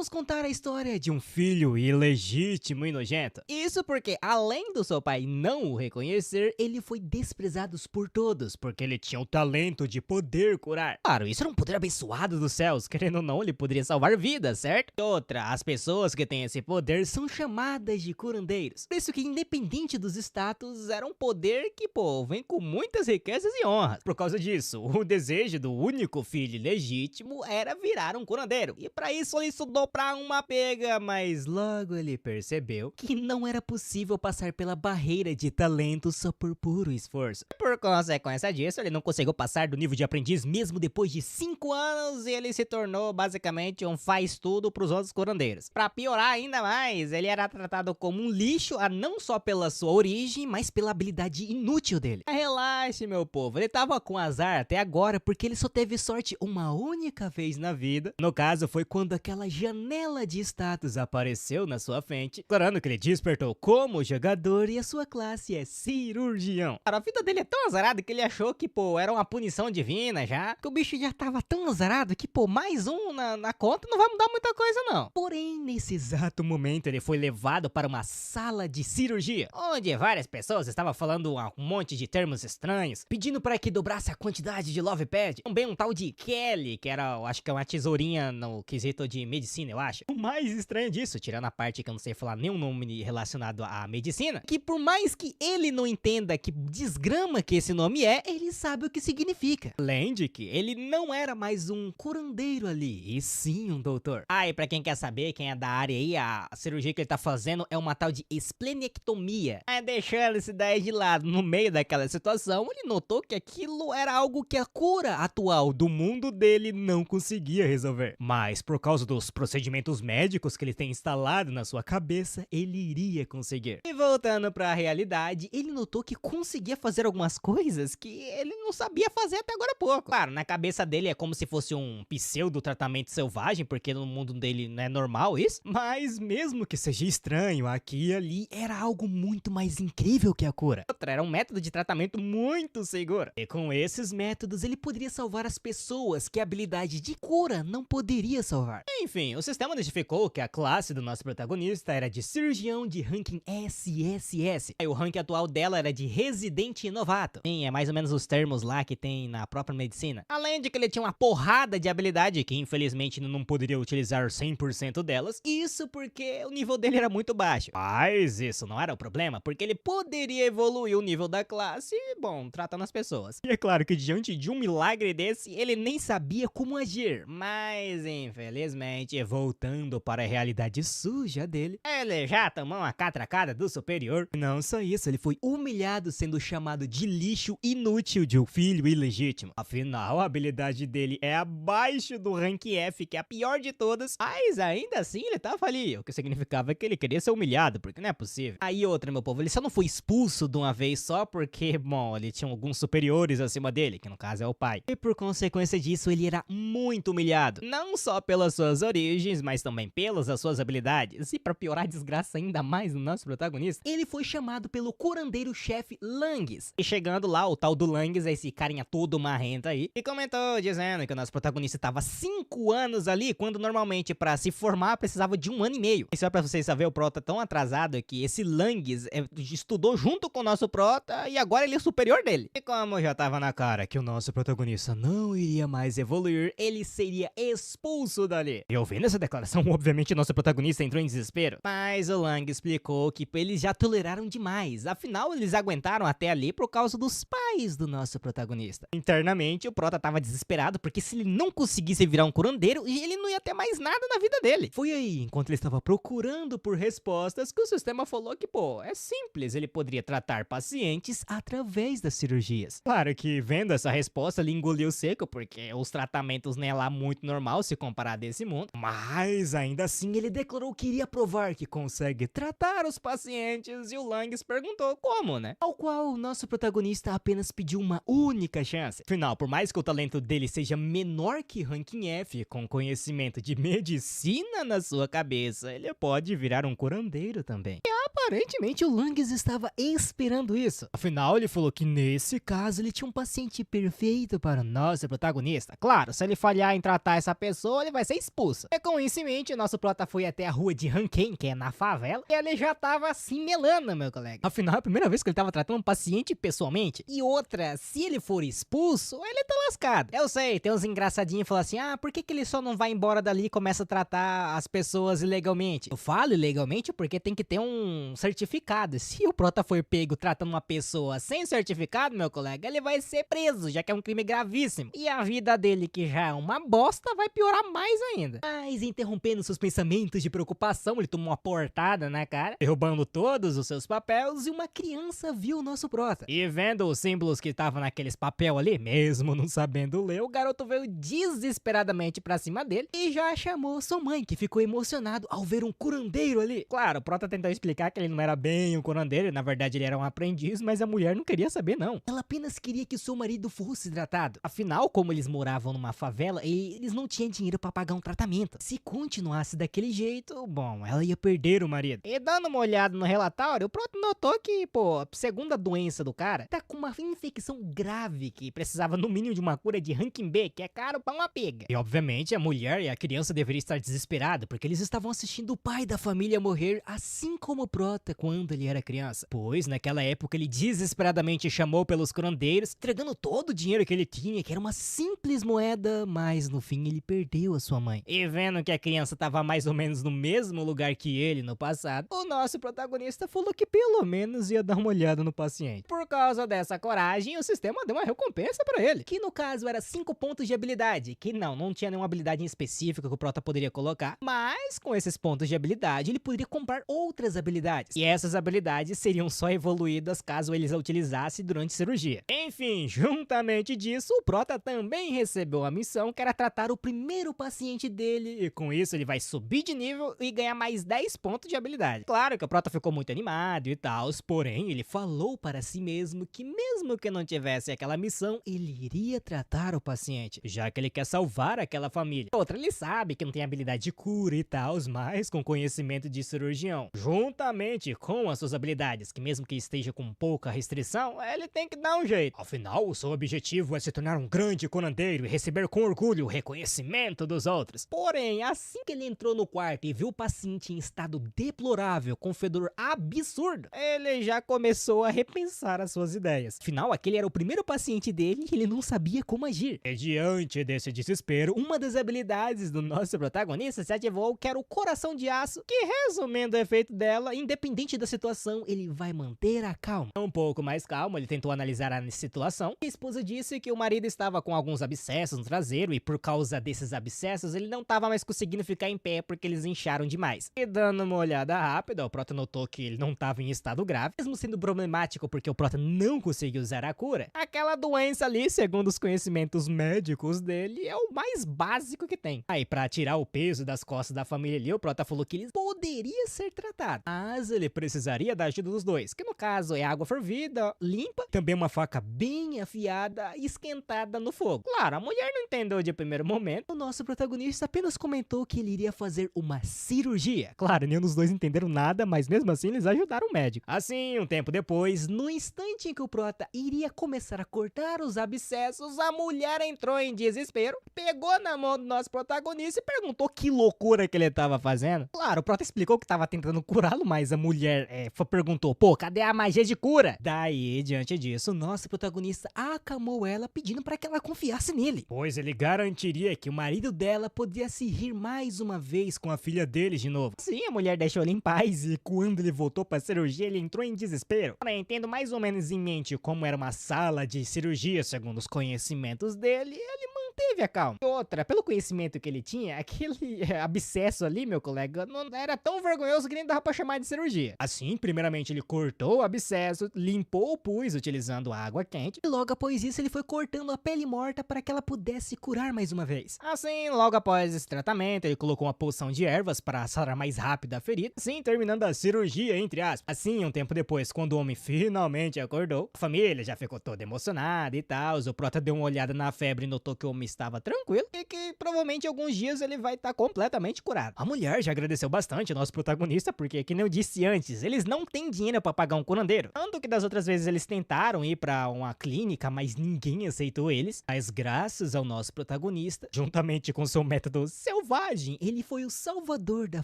vamos contar a história de um filho ilegítimo e nojento. Isso porque, além do seu pai não o reconhecer, ele foi desprezado por todos, porque ele tinha o talento de poder curar. Claro, isso era um poder abençoado dos céus, querendo ou não, ele poderia salvar vidas, certo? E outra, as pessoas que têm esse poder são chamadas de curandeiros. Por isso que, independente dos status, era um poder que, pô, vem com muitas riquezas e honras. Por causa disso, o desejo do único filho legítimo era virar um curandeiro. E pra isso ele estudou pra uma pega, mas logo ele percebeu que não era possível passar pela barreira de talento só por puro esforço. E por consequência disso, ele não conseguiu passar do nível de aprendiz mesmo depois de 5 anos e ele se tornou basicamente um faz-tudo pros outros curandeiros. Pra piorar ainda mais, ele era tratado como um lixo, não só pela sua origem, mas pela habilidade inútil dele. Relaxe, meu povo, ele tava com azar até agora porque ele só teve sorte uma única vez na vida. No caso, foi quando aquela janela de status apareceu na sua frente, declarando que ele despertou como jogador e a sua classe é cirurgião. Cara, a vida dele é tão azarada que ele achou que, pô, era uma punição divina já, que o bicho já tava tão azarado que, pô, mais um na conta não vai mudar muita coisa não. Porém, nesse exato momento, ele foi levado para uma sala de cirurgia, onde várias pessoas estavam falando um monte de termos estranhos, pedindo para que dobrasse a quantidade de Love Pad. Também um tal de Kelly, que era, eu acho que é uma tesourinha no quesito de medicina, eu acho. O mais estranho disso, tirando a parte que eu não sei falar nenhum nome relacionado à medicina, que por mais que ele não entenda que desgrama que esse nome é, ele sabe o que significa. Além de que ele não era mais um curandeiro ali, e sim um doutor. Ah, e pra quem quer saber, quem é da área aí, a cirurgia que ele tá fazendo é uma tal de esplenectomia. Deixando essa ideia de lado, no meio daquela situação, ele notou que aquilo era algo que a cura atual do mundo dele não conseguia resolver. Mas por causa dos procedimentos médicos que ele tem instalado na sua cabeça, ele iria conseguir. E voltando pra realidade, ele notou que conseguia fazer algumas coisas que ele não sabia fazer até agora há pouco. Claro, na cabeça dele é como se fosse um pseudo tratamento selvagem, porque no mundo dele não é normal isso. Mas mesmo que seja estranho, aqui e ali era algo muito mais incrível que a cura. Outra, era um método de tratamento muito seguro. E com esses métodos ele poderia salvar as pessoas que a habilidade de cura não poderia salvar. Enfim, o sistema identificou que a classe do nosso protagonista era de cirurgião de ranking SSS. E o ranking atual dela era de residente novato. Sim, é mais ou menos os termos lá que tem na própria medicina. Além de que ele tinha uma porrada de habilidade que infelizmente não poderia utilizar 100% delas. Isso porque o nível dele era muito baixo. Mas isso não era o problema, porque ele poderia evoluir o nível da classe, bom, tratando as pessoas. E é claro que diante de um milagre desse, ele nem sabia como agir. Mas infelizmente, voltando para a realidade suja dele, ele já tomou uma catracada do superior. Não só isso, ele foi humilhado sendo chamado de lixo inútil de um filho ilegítimo. Afinal, a habilidade dele é abaixo do rank F, que é a pior de todas, mas ainda assim ele tava ali, o que significava que ele queria ser humilhado, porque não é possível. Aí outra, meu povo, ele só não foi expulso de uma vez só porque, bom, ele tinha alguns superiores acima dele, que no caso é o pai. E por consequência disso, ele era muito humilhado, não só pelas suas origens, mas também pelas suas habilidades. E pra piorar a desgraça ainda mais no nosso protagonista, ele foi chamado pelo curandeiro-chefe Langues. E chegando lá, o tal do Langues, esse carinha todo marrento aí, e comentou dizendo que o nosso protagonista tava 5 anos ali, quando normalmente pra se formar precisava de 1 ano e meio. E só pra vocês saberem, o prota tão atrasado que esse Langues estudou junto com o nosso prota e agora ele é o superior dele. E como já tava na cara que o nosso protagonista não iria mais evoluir, ele seria expulso dali. E ouvindo essa declaração, obviamente nosso protagonista entrou em desespero. Mas o Lang explicou que eles já toleraram demais, afinal eles aguentaram até ali por causa dos pais do nosso protagonista. Internamente o prota tava desesperado porque se ele não conseguisse virar um curandeiro, ele não ia ter mais nada na vida dele. Foi aí, enquanto ele estava procurando por respostas, que o sistema falou que, pô, é simples, ele poderia tratar pacientes através das cirurgias. Claro que vendo essa resposta ele engoliu seco, porque os tratamentos não é lá muito normal se comparar desse mundo. Mas ainda assim ele declarou que iria provar que consegue tratar os pacientes e o Langes perguntou como, né? Ao qual o nosso protagonista apenas pediu uma única chance. Afinal, por mais que o talento dele seja menor que ranking F, com conhecimento de medicina na sua cabeça, ele pode virar um curandeiro também. E Aparentemente o Langes estava esperando isso. Afinal, ele falou que nesse caso ele tinha um paciente perfeito para o nosso protagonista. Claro, se ele falhar em tratar essa pessoa, ele vai ser expulso. E com isso em mente, o nosso prota foi até a rua de Rankin, que é na favela, e ele já tava assim melando, meu colega. Afinal, é a primeira vez que ele tava tratando um paciente pessoalmente. E outra, se ele for expulso, ele tá lascado. Eu sei, tem uns engraçadinhos que falam assim, por que ele só não vai embora dali e começa a tratar as pessoas ilegalmente? Eu falo ilegalmente porque tem que ter um certificado. Se o prota for pego tratando uma pessoa sem certificado, meu colega, ele vai ser preso, já que é um crime gravíssimo. E a vida dele, que já é uma bosta, vai piorar mais ainda. Mas interrompendo seus pensamentos de preocupação, ele tomou uma portada na cara, derrubando todos os seus papéis, e uma criança viu o nosso prota. E vendo os símbolos que estavam naqueles papel ali, mesmo não sabendo ler, o garoto veio desesperadamente pra cima dele e já chamou sua mãe, que ficou emocionado ao ver um curandeiro ali. Claro, o prota tentou explicar que ele não era bem um curandeiro, na verdade ele era um aprendiz, mas a mulher não queria saber não. Ela apenas queria que seu marido fosse tratado. Afinal, como eles moravam numa favela, eles não tinham dinheiro pra pagar um tratamento. Se continuasse daquele jeito, bom, ela ia perder o marido. E dando uma olhada no relatório, o prota notou que, a segunda doença do cara tá com uma infecção grave que precisava no mínimo de uma cura de Rankin B, que é caro pra uma pega. E obviamente a mulher e a criança deveriam estar desesperadas, porque eles estavam assistindo o pai da família morrer, assim como o prota quando ele era criança. Pois naquela época ele desesperadamente chamou pelos curandeiros, entregando todo o dinheiro que ele tinha, que era uma simples moeda, mas no fim ele perdeu a sua mãe. E vendo que a criança tava mais ou menos no mesmo lugar que ele no passado, o nosso protagonista falou que pelo menos ia dar uma olhada no paciente. Por causa dessa coragem, o sistema deu uma recompensa pra ele, que no caso era 5 pontos de habilidade, que não tinha nenhuma habilidade em específica que o prota poderia colocar, mas com esses pontos de habilidade ele poderia comprar outras habilidades, e essas habilidades seriam só evoluídas caso eles a utilizassem durante cirurgia. Enfim, juntamente disso, o prota também recebeu a missão que era tratar o primeiro paciente dele, e com isso ele vai subir de nível e ganhar mais 10 pontos de habilidade. Claro que o prota ficou muito animado e tal, porém ele falou para si mesmo que mesmo que não tivesse aquela missão, ele iria tratar o paciente, já que ele quer salvar aquela família. Outra, ele sabe que não tem habilidade de cura e tal, mas com conhecimento de cirurgião, juntamente com as suas habilidades, que mesmo que esteja com pouca restrição, ele tem que dar um jeito. Afinal, o seu objetivo é se tornar um grande curandeiro e receber com orgulho o reconhecimento dos outros. Porém, assim que ele entrou no quarto e viu o paciente em estado deplorável, com fedor absurdo, ele já começou a repensar as suas ideias. Afinal, aquele era o primeiro paciente dele e ele não sabia como agir. E diante desse desespero, uma das habilidades do nosso protagonista se ativou, que era o coração de aço, que resumindo o efeito dela, independente da situação, ele vai manter a calma. Um pouco mais calmo, ele tentou analisar a situação. A esposa disse que o marido estava com alguns abscessos no traseiro e por causa desses abscessos ele não estava mais conseguindo ficar em pé porque eles incharam demais. E dando uma olhada rápida, o prota notou que ele não estava em estado grave, mesmo sendo problemático porque o prota não conseguiu usar a cura. Aquela doença ali, segundo os conhecimentos médicos dele, é o mais básico que tem. Aí, pra tirar o peso das costas da família ali, o prota falou que ele poderia ser tratado, mas ele precisaria da ajuda dos dois, que no caso é água fervida, limpa, também uma faca bem afiada e esquentada no fogo. Claro, a mulher não entendeu de primeiro momento. O nosso protagonista apenas comentou que ele iria fazer uma cirurgia. Claro, nenhum dos dois entenderam nada, mas mesmo assim eles ajudaram o médico. Assim, um tempo depois, no instante em que o prota iria começar a cortar os abscessos, a mulher entrou em desespero, pegou na mão do nosso protagonista e perguntou que loucura que ele tava fazendo. Claro, o prota explicou que tava tentando curá-lo, mas a mulher perguntou, cadê a magia de cura? Daí, diante disso, o nosso protagonista acalmou ela, pedindo para que ela confiasse nele, pois ele garantiria que o marido dela podia se rir mais uma vez com a filha deles de novo. Sim, a mulher deixou ele em paz e quando ele voltou pra cirurgia, ele entrou em desespero. Tendo mais ou menos em mente como era uma sala de cirurgia, segundo os conhecimentos dele, ele manteve a calma. Outra, pelo conhecimento que ele tinha, aquele abscesso ali, meu colega, não era tão vergonhoso que nem dava pra chamar de cirurgia. Assim, primeiramente ele cortou o abscesso, limpou o pus utilizando água quente, e logo após isso ele foi cortando a pele morta para que ela pudesse curar mais uma vez. Assim, logo após esse tratamento, ele colocou uma poção de ervas para sarar mais rápido a ferida, assim terminando a cirurgia, entre aspas. Assim, um tempo depois, quando o homem finalmente acordou, a família já ficou toda emocionada e tal, o prota deu uma olhada na febre e notou que o homem homem estava tranquilo e que provavelmente alguns dias ele vai estar completamente curado. A mulher já agradeceu bastante ao nosso protagonista porque, que nem eu disse antes, eles não têm dinheiro pra pagar um curandeiro. Tanto que das outras vezes eles tentaram ir pra uma clínica, mas ninguém aceitou eles. Mas graças ao nosso protagonista, juntamente com seu método selvagem, ele foi o salvador da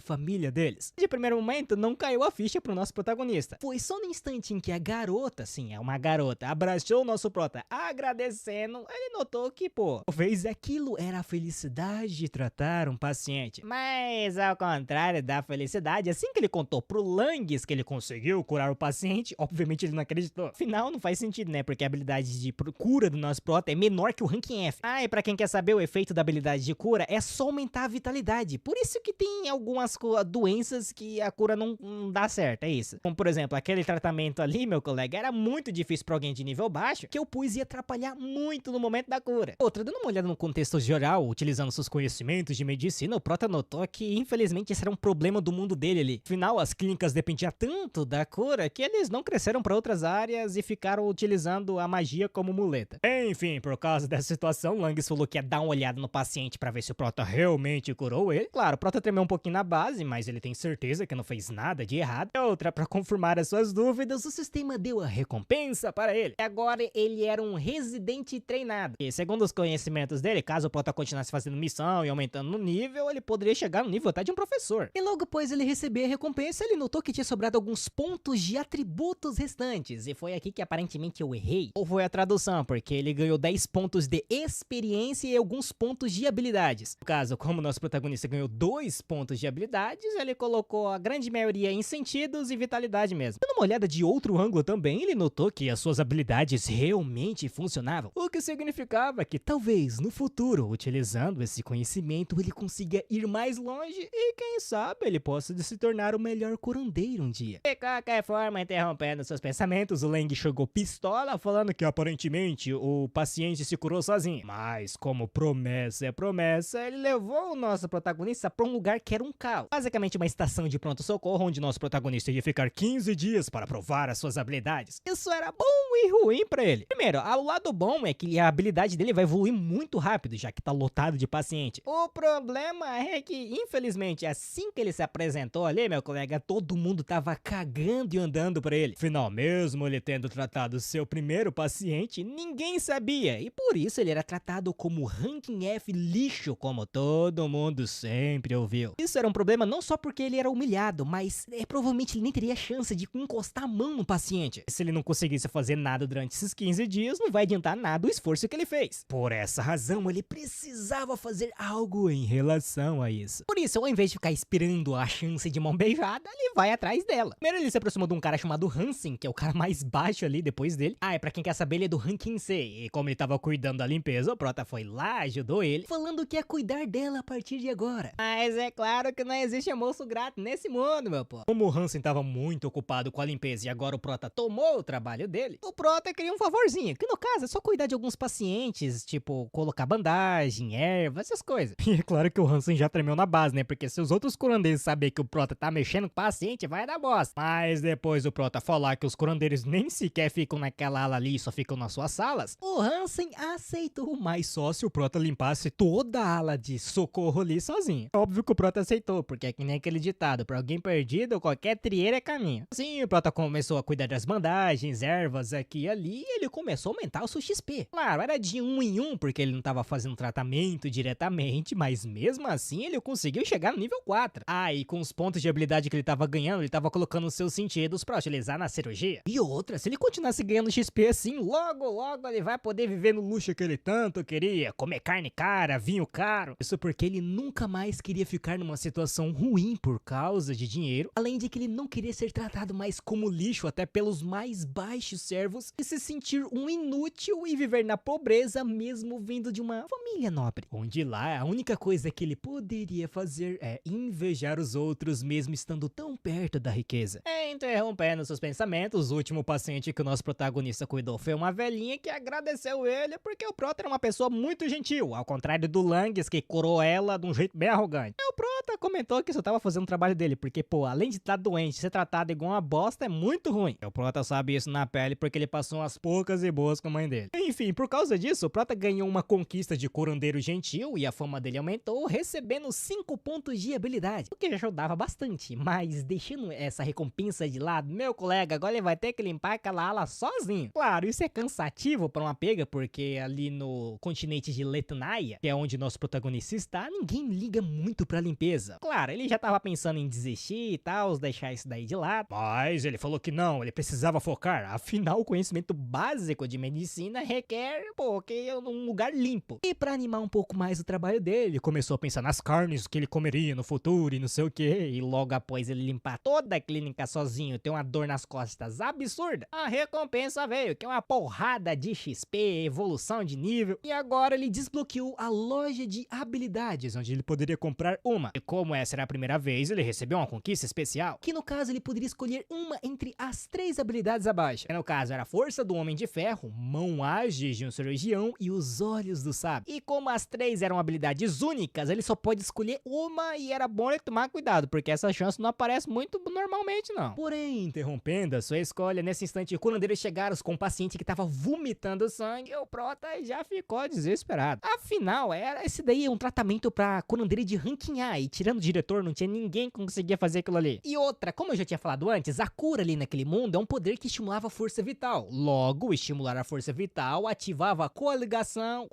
família deles. De primeiro momento, não caiu a ficha pro nosso protagonista. Foi só no instante em que a garota, sim, é uma garota, abraçou o nosso prota agradecendo, ele notou que, pô, talvez aquilo era a felicidade de tratar um paciente. Mas ao contrário da felicidade, assim que ele contou pro Langues que ele conseguiu curar o paciente, obviamente ele não acreditou. Afinal, não faz sentido, né? Porque a habilidade de cura do nosso prota é menor que o ranking F. Ah, e pra quem quer saber, o efeito da habilidade de cura é só aumentar a vitalidade. Por isso que tem algumas doenças que a cura não dá certo, é isso. Como, por exemplo, aquele tratamento ali, meu colega, era muito difícil pra alguém de nível baixo, que eu pus ia atrapalhar muito no momento da cura. Outra, dando uma olhada no contexto geral, utilizando seus conhecimentos de medicina, o prota notou que, infelizmente, esse era um problema do mundo dele ali. Afinal, as clínicas dependiam tanto da cura que eles não cresceram pra outras áreas e ficaram utilizando a magia como muleta. Enfim, por causa dessa situação, Langues falou que ia dar uma olhada no paciente pra ver se o prota realmente curou ele. Claro, o prota tremeu um pouquinho na base, mas ele tem certeza que não fez nada de errado. Outra, pra confirmar as suas dúvidas, o sistema deu a recompensa para ele. E agora ele era um residente treinado. E segundo os conhecimentos dele, caso o prota continuasse fazendo missão e aumentando no nível, ele poderia chegar no nível até de um professor. E logo após ele receber a recompensa, ele notou que tinha sobrado alguns pontos de atributos restantes. E foi aqui que aparentemente eu errei. Ou foi a tradução, porque ele ganhou 10 pontos de experiência e alguns pontos de habilidades. No caso, como nosso protagonista ganhou 2 pontos de habilidades, ele colocou a grande maioria em sentidos e vitalidade mesmo. Dando uma olhada de outro ângulo também, ele notou que as suas habilidades realmente funcionavam. O que significava que talvez no futuro, utilizando esse conhecimento, ele consiga ir mais longe e quem sabe ele possa se tornar o melhor curandeiro um dia. De qualquer forma, interrompendo seus pensamentos, o Lang jogou pistola falando que aparentemente o paciente se curou sozinho. Mas como promessa é promessa, ele levou o nosso protagonista para um lugar que era um caos. Basicamente uma estação de pronto-socorro onde nosso protagonista ia ficar 15 dias para provar as suas habilidades. Isso era bom e ruim para ele. Primeiro, o lado bom é que a habilidade dele vai evoluir muito rápido, já que tá lotado de paciente. O problema é que, infelizmente, assim que ele se apresentou ali, meu colega, todo mundo tava cagando e andando pra ele. Afinal, mesmo ele tendo tratado seu primeiro paciente, ninguém sabia, e por isso ele era tratado como ranking F lixo, como todo mundo sempre ouviu. Isso era um problema não só porque ele era humilhado, mas provavelmente ele nem teria chance de encostar a mão no paciente. Se ele não conseguisse fazer nada durante esses 15 dias, não vai adiantar nada o esforço que ele fez. Por essa razão, ele precisava fazer algo em relação a isso. Por isso, ao invés de ficar esperando a chance de mão beijada, ele vai atrás dela. Primeiro ele se aproximou de um cara chamado Hansen, que é o cara mais baixo ali depois dele. Ah, e pra quem quer saber, ele é do ranking C. E como ele tava cuidando da limpeza, o prota foi lá, ajudou ele, falando que ia cuidar dela a partir de agora. Mas é claro que não existe almoço grátis nesse mundo, meu pô. Como o Hansen tava muito ocupado com a limpeza e agora o prota tomou o trabalho dele, o prota queria um favorzinho, que no caso é só cuidar de alguns pacientes, tipo colocar bandagem, erva, essas coisas. E é claro que o Hansen já tremeu na base, né? Porque se os outros curandeiros saberem que o prota tá mexendo com o paciente, vai dar bosta. Mas depois o prota falar que os curandeiros nem sequer ficam naquela ala ali, só ficam nas suas salas, o Hansen aceitou, mas só se o prota limpasse toda a ala de socorro ali sozinho. Óbvio que o prota aceitou, porque é que nem aquele ditado, pra alguém perdido, qualquer trieira é caminho. Assim, o prota começou a cuidar das bandagens, ervas aqui e ali, e ele começou a aumentar o seu XP. Claro, era de 1 em 1, porque ele não tava fazendo tratamento diretamente, mas mesmo assim ele conseguiu chegar no nível 4. Ah, e com os pontos de habilidade que ele tava ganhando, ele tava colocando os seus sentidos pra utilizar na cirurgia. E outra, se ele continuasse ganhando XP assim, logo ele vai poder viver no luxo que ele tanto queria, comer carne cara, vinho caro. Isso porque ele nunca mais queria ficar numa situação ruim por causa de dinheiro, além de que ele não queria ser tratado mais como lixo até pelos mais baixos servos e se sentir um inútil e viver na pobreza mesmo vindo de uma família nobre, onde lá a única coisa que ele poderia fazer é invejar os outros mesmo estando tão perto da riqueza. Interrompendo seus pensamentos, o último paciente que o nosso protagonista cuidou foi uma velhinha que agradeceu ele porque o prota era uma pessoa muito gentil, ao contrário do Langues que curou ela de um jeito bem arrogante. E o prota comentou que só tava fazendo o trabalho dele, porque pô, além de estar doente, ser tratado igual uma bosta é muito ruim. E o prota sabe isso na pele porque ele passou umas poucas e boas com a mãe dele. Enfim, por causa disso, o prota ganhou uma conquista de curandeiro gentil e a fama dele aumentou, recebendo 5 pontos de habilidade, o que já ajudava bastante. Mas deixando essa recompensa de lado, meu colega agora ele vai ter que limpar aquela ala sozinho. Claro, isso é cansativo para uma pega, porque ali no continente de Letnaia, que é onde nosso protagonista está, ninguém liga muito pra limpeza. Claro, ele já tava pensando em desistir e tal, deixar isso daí de lado, mas ele falou que não, ele precisava focar, afinal o conhecimento básico de medicina requer, que um lugar limpo. E pra animar um pouco mais o trabalho dele, começou a pensar nas carnes que ele comeria no futuro e não sei o que, e logo após ele limpar toda a clínica sozinho, ter uma dor nas costas absurda, a recompensa veio, que é uma porrada de XP, evolução de nível, e agora ele desbloqueou a loja de habilidades, onde ele poderia comprar uma. E como essa era a primeira vez, ele recebeu uma conquista especial, que no caso ele poderia escolher uma entre as 3 habilidades abaixo, que no caso era a força do Homem de Ferro, mão ágeis de um cirurgião e os olhos do sábio. E como as 3 eram habilidades únicas, ele só pode escolher uma e era bom ele tomar cuidado, porque essa chance não aparece muito normalmente não. Porém, interrompendo a sua escolha, nesse instante, quando eles chegaram com um paciente que tava vomitando sangue, o Prota já ficou desesperado. Afinal, esse daí é um tratamento pra curandeiro de ranking A, e tirando o diretor, não tinha ninguém que conseguia fazer aquilo ali. E outra, como eu já tinha falado antes, a cura ali naquele mundo é um poder que estimulava a força vital. Logo, estimular a força vital ativava a coagulação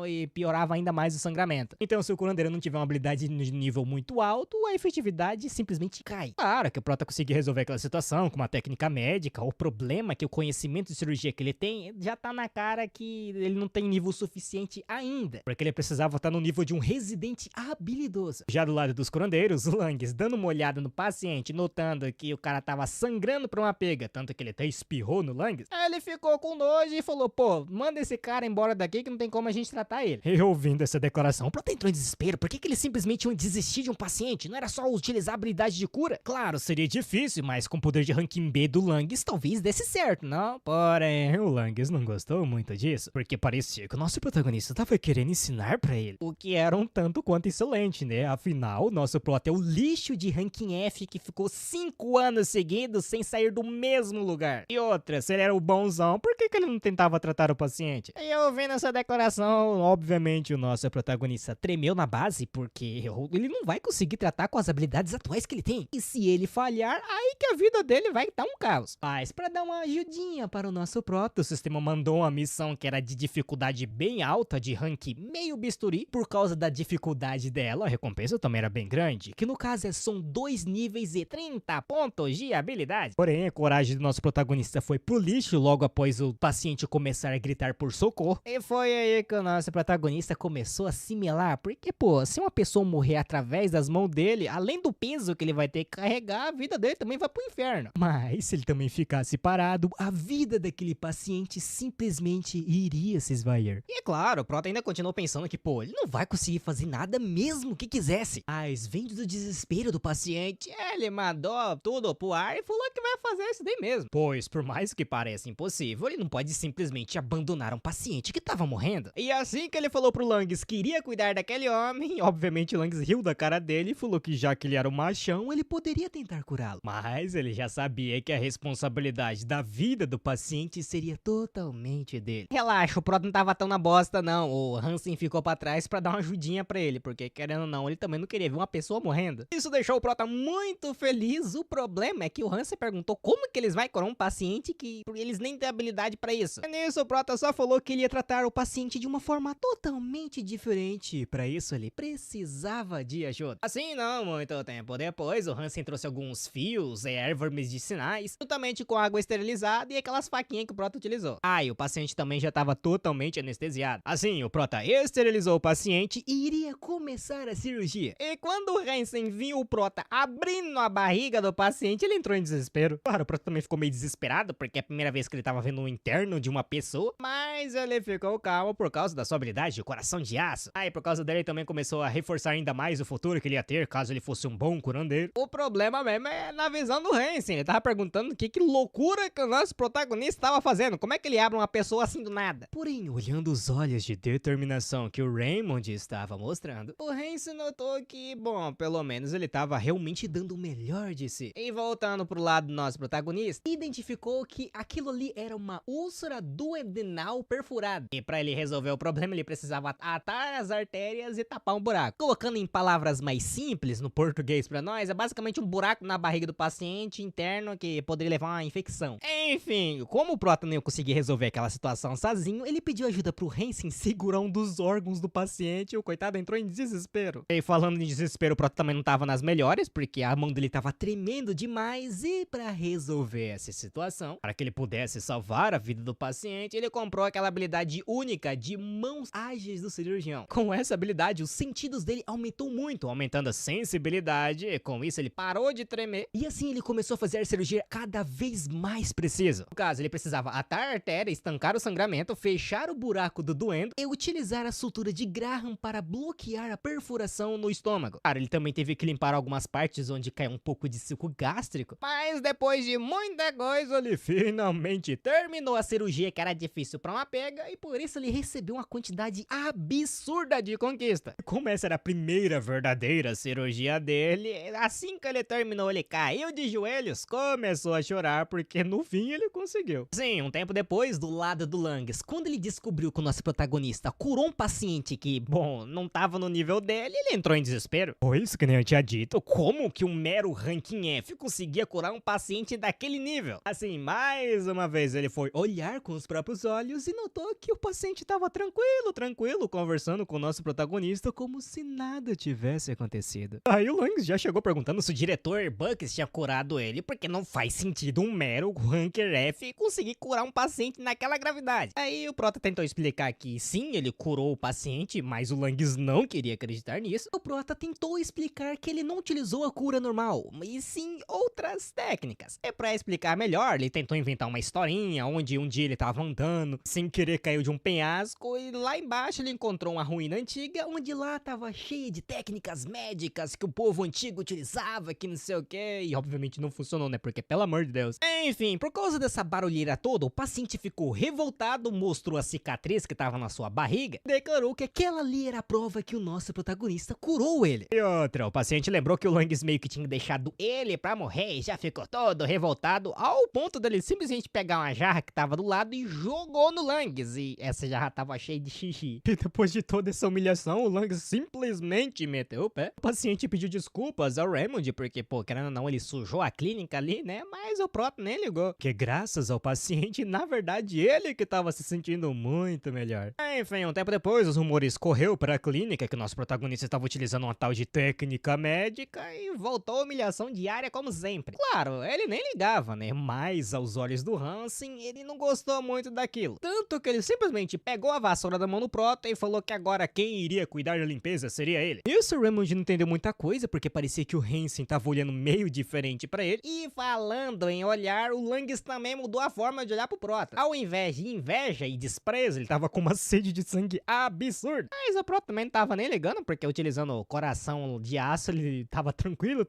e piorava ainda mais o sangramento. Então, se o curandeiro não tiver uma habilidade de nível muito alto, a efetividade simplesmente cai. Claro que o Prota conseguia resolver aquela situação com uma técnica médica. O problema é que o conhecimento de cirurgia que ele tem já tá na cara que ele não tem nível suficiente ainda, porque ele precisava estar no nível de um residente habilidoso. Já do lado dos curandeiros, o Langes, dando uma olhada no paciente, notando que o cara tava sangrando pra uma pega, tanto que ele até espirrou no Langes, ele ficou com nojo e falou, manda esse cara embora daqui que não tem como a gente tratar ele. E ouvindo essa declaração, o Prota entrou em desespero. Por que ele simplesmente ia desistir de um paciente? Não era só utilizar a habilidade de cura? Claro, seria difícil, mas com o poder de ranking B do Langes, talvez desse certo, não? Porém, o Langes não gostou muito disso, porque parecia que o nosso protagonista tava querendo ensinar pra ele, o que era um tanto quanto insolente, né? Afinal, o nosso Prota é o lixo de ranking F que ficou 5 anos seguidos sem sair do mesmo lugar. E outra, se ele era o bonzão, por que ele não tentava tratar o paciente? E ouvindo essa declaração, obviamente o nosso protagonista tremeu na base, porque ele não vai conseguir tratar com as habilidades atuais que ele tem. E se ele falhar, aí que a vida dele vai estar um caos. Mas pra dar uma ajudinha para o nosso Prota, o sistema mandou uma missão que era de dificuldade bem alta, de rank meio bisturi. Por causa da dificuldade dela, a recompensa também era bem grande, que no caso são 2 níveis e 30 pontos de habilidade. Porém, a coragem do nosso protagonista foi pro lixo logo após o paciente começar a gritar por socorro. E foi aí que o nosso protagonista começou a assimilar, porque, se uma pessoa morrer através das mãos dele, além do peso que ele vai ter que carregar, a vida dele também vai pro inferno. Mas se ele também ficasse parado, a vida daquele paciente simplesmente iria se esvair. E é claro, o Prota ainda continuou pensando que, ele não vai conseguir fazer nada mesmo que quisesse. Mas vendo do desespero do paciente, ele mandou tudo pro ar e falou que vai fazer isso daí mesmo. Pois, por mais que pareça impossível, ele não pode simplesmente abandonar um paciente que tava morrendo. E assim que ele falou pro Langes que iria cuidar daquele homem, obviamente o Langes riu da cara dele e falou que já que ele era um machão, ele poderia tentar curá-lo. Mas ele já sabia que a responsabilidade da vida do paciente seria totalmente dele. Relaxa, o Prota não tava tão na bosta não, o Hansen ficou pra trás pra dar uma ajudinha pra ele, porque querendo ou não, ele também não queria ver uma pessoa morrendo. Isso deixou o Prota muito feliz. O problema é que o Hansen perguntou como que eles vão curar um paciente que eles nem têm habilidade pra isso. E nisso o Prota só falou que ele ia tratar o paciente de uma forma totalmente diferente. Pra isso ele precisava de ajuda. Assim não muito tempo depois, o Hansen trouxe alguns fios e ervas medicinais, juntamente com água esterilizada e aquelas faquinhas que o Prota utilizou. E o paciente também já estava totalmente anestesiado. Assim, o Prota esterilizou o paciente e iria começar a cirurgia. E quando o Hansen viu o Prota abrindo a barriga do paciente, ele entrou em desespero. Claro, o Prota também ficou meio desesperado, porque é a primeira vez que ele estava vendo um interno de uma pessoa, mas ele ficou calmo por causa da sua habilidade de coração de aço. E por causa dele também começou a reforçar ainda mais o futuro que ele ia ter, caso ele fosse um bom curandeiro. O problema mesmo é na visão do Hansen. Ele tava perguntando que loucura que o nosso protagonista estava fazendo. Como é que ele abre uma pessoa assim do nada? Porém, olhando os olhos de determinação que o Raymond estava mostrando, o Hansen notou que, pelo menos ele estava realmente dando o melhor de si. E voltando pro lado do nosso protagonista, identificou que aquilo ali era uma úlcera duodenal perfurada. nada. E pra ele resolver o problema, ele precisava atar as artérias e tapar um buraco. Colocando em palavras mais simples, no português pra nós, é basicamente um buraco na barriga do paciente interno que poderia levar uma infecção. Enfim, como o Prota não ia conseguir resolver aquela situação sozinho, ele pediu ajuda pro Hansen segurar um dos órgãos do paciente e o coitado entrou em desespero. E falando em desespero, o Prota também não tava nas melhores, porque a mão dele tava tremendo demais e pra resolver essa situação, para que ele pudesse salvar a vida do paciente, ele comprou aquela habilidade única de mãos ágeis do cirurgião. Com essa habilidade, os sentidos dele aumentou muito, aumentando a sensibilidade, e com isso ele parou de tremer, e assim ele começou a fazer a cirurgia cada vez mais precisa. No caso, ele precisava atar a artéria, estancar o sangramento, fechar o buraco do doendo e utilizar a sutura de Graham para bloquear a perfuração no estômago. Claro, ele também teve que limpar algumas partes onde caiu um pouco de suco gástrico, mas depois de muita coisa, ele finalmente terminou a cirurgia que era difícil pra uma pega e por isso ele recebeu uma quantidade absurda de conquista. Como essa era a primeira verdadeira cirurgia dele, assim que ele terminou, ele caiu de joelhos, começou a chorar porque no fim ele conseguiu. Sim, um tempo depois, do lado do Langes, quando ele descobriu que o nosso protagonista curou um paciente que, bom, não tava no nível dele, ele entrou em desespero. Pois, que nem eu tinha dito, como que um mero ranking F conseguia curar um paciente daquele nível? Assim, mais uma vez ele foi olhar com os próprios olhos e notou que o paciente tava tranquilo, conversando com o nosso protagonista como se nada tivesse acontecido. Aí o Langes já chegou perguntando se o diretor Buckes tinha curado ele, porque não faz sentido um mero ranker F conseguir curar um paciente naquela gravidade. Aí o Prota tentou explicar que sim, ele curou o paciente, mas o Langes não queria acreditar nisso. O Prota tentou explicar que ele não utilizou a cura normal, mas sim outras técnicas. E pra explicar melhor, ele tentou inventar uma historinha onde um dia ele tava andando, sem querer caiu de um penhasco e lá embaixo ele encontrou uma ruína antiga, onde lá tava cheia de técnicas médicas que o povo antigo utilizava, que não sei o que, e obviamente não funcionou, né, porque pelo amor de Deus. Enfim, por causa dessa barulheira toda, o paciente ficou revoltado, mostrou a cicatriz que tava na sua barriga, declarou que aquela ali era a prova que o nosso protagonista curou ele. E outra, o paciente lembrou que o Langes meio que tinha deixado ele pra morrer e já ficou todo revoltado, ao ponto dele simplesmente pegar uma jarra que tava do lado e jogou no Langes, e essa jarra tava cheia de xixi. E depois de toda essa humilhação, o Langes simplesmente meteu o pé. O paciente pediu desculpas ao Raymond, porque, pô, querendo ou não, ele sujou a clínica ali, né, mas o Prota nem ligou. Que graças ao paciente, na verdade, ele que tava se sentindo muito melhor. Enfim, um tempo depois, os rumores correu para a clínica que o nosso protagonista estava utilizando uma tal de técnica médica e voltou a humilhação diária como sempre. Claro, ele nem ligava, né, mas aos olhos do Hansen, ele não gostou muito daquilo. Tanto que ele simplesmente pegou a vassoura da mão do Prota e falou que agora quem iria cuidar da limpeza seria ele. Isso o Raymond não entendeu muita coisa, porque parecia que o Hansen tava olhando meio diferente pra ele. E falando em olhar, o Langes também mudou a forma de olhar pro Prota. Ao invés de inveja e desprezo, ele tava com uma sede de sangue absurda. Mas o Prota também não tava nem ligando, porque utilizando o coração de aço, ele tava tranquilo.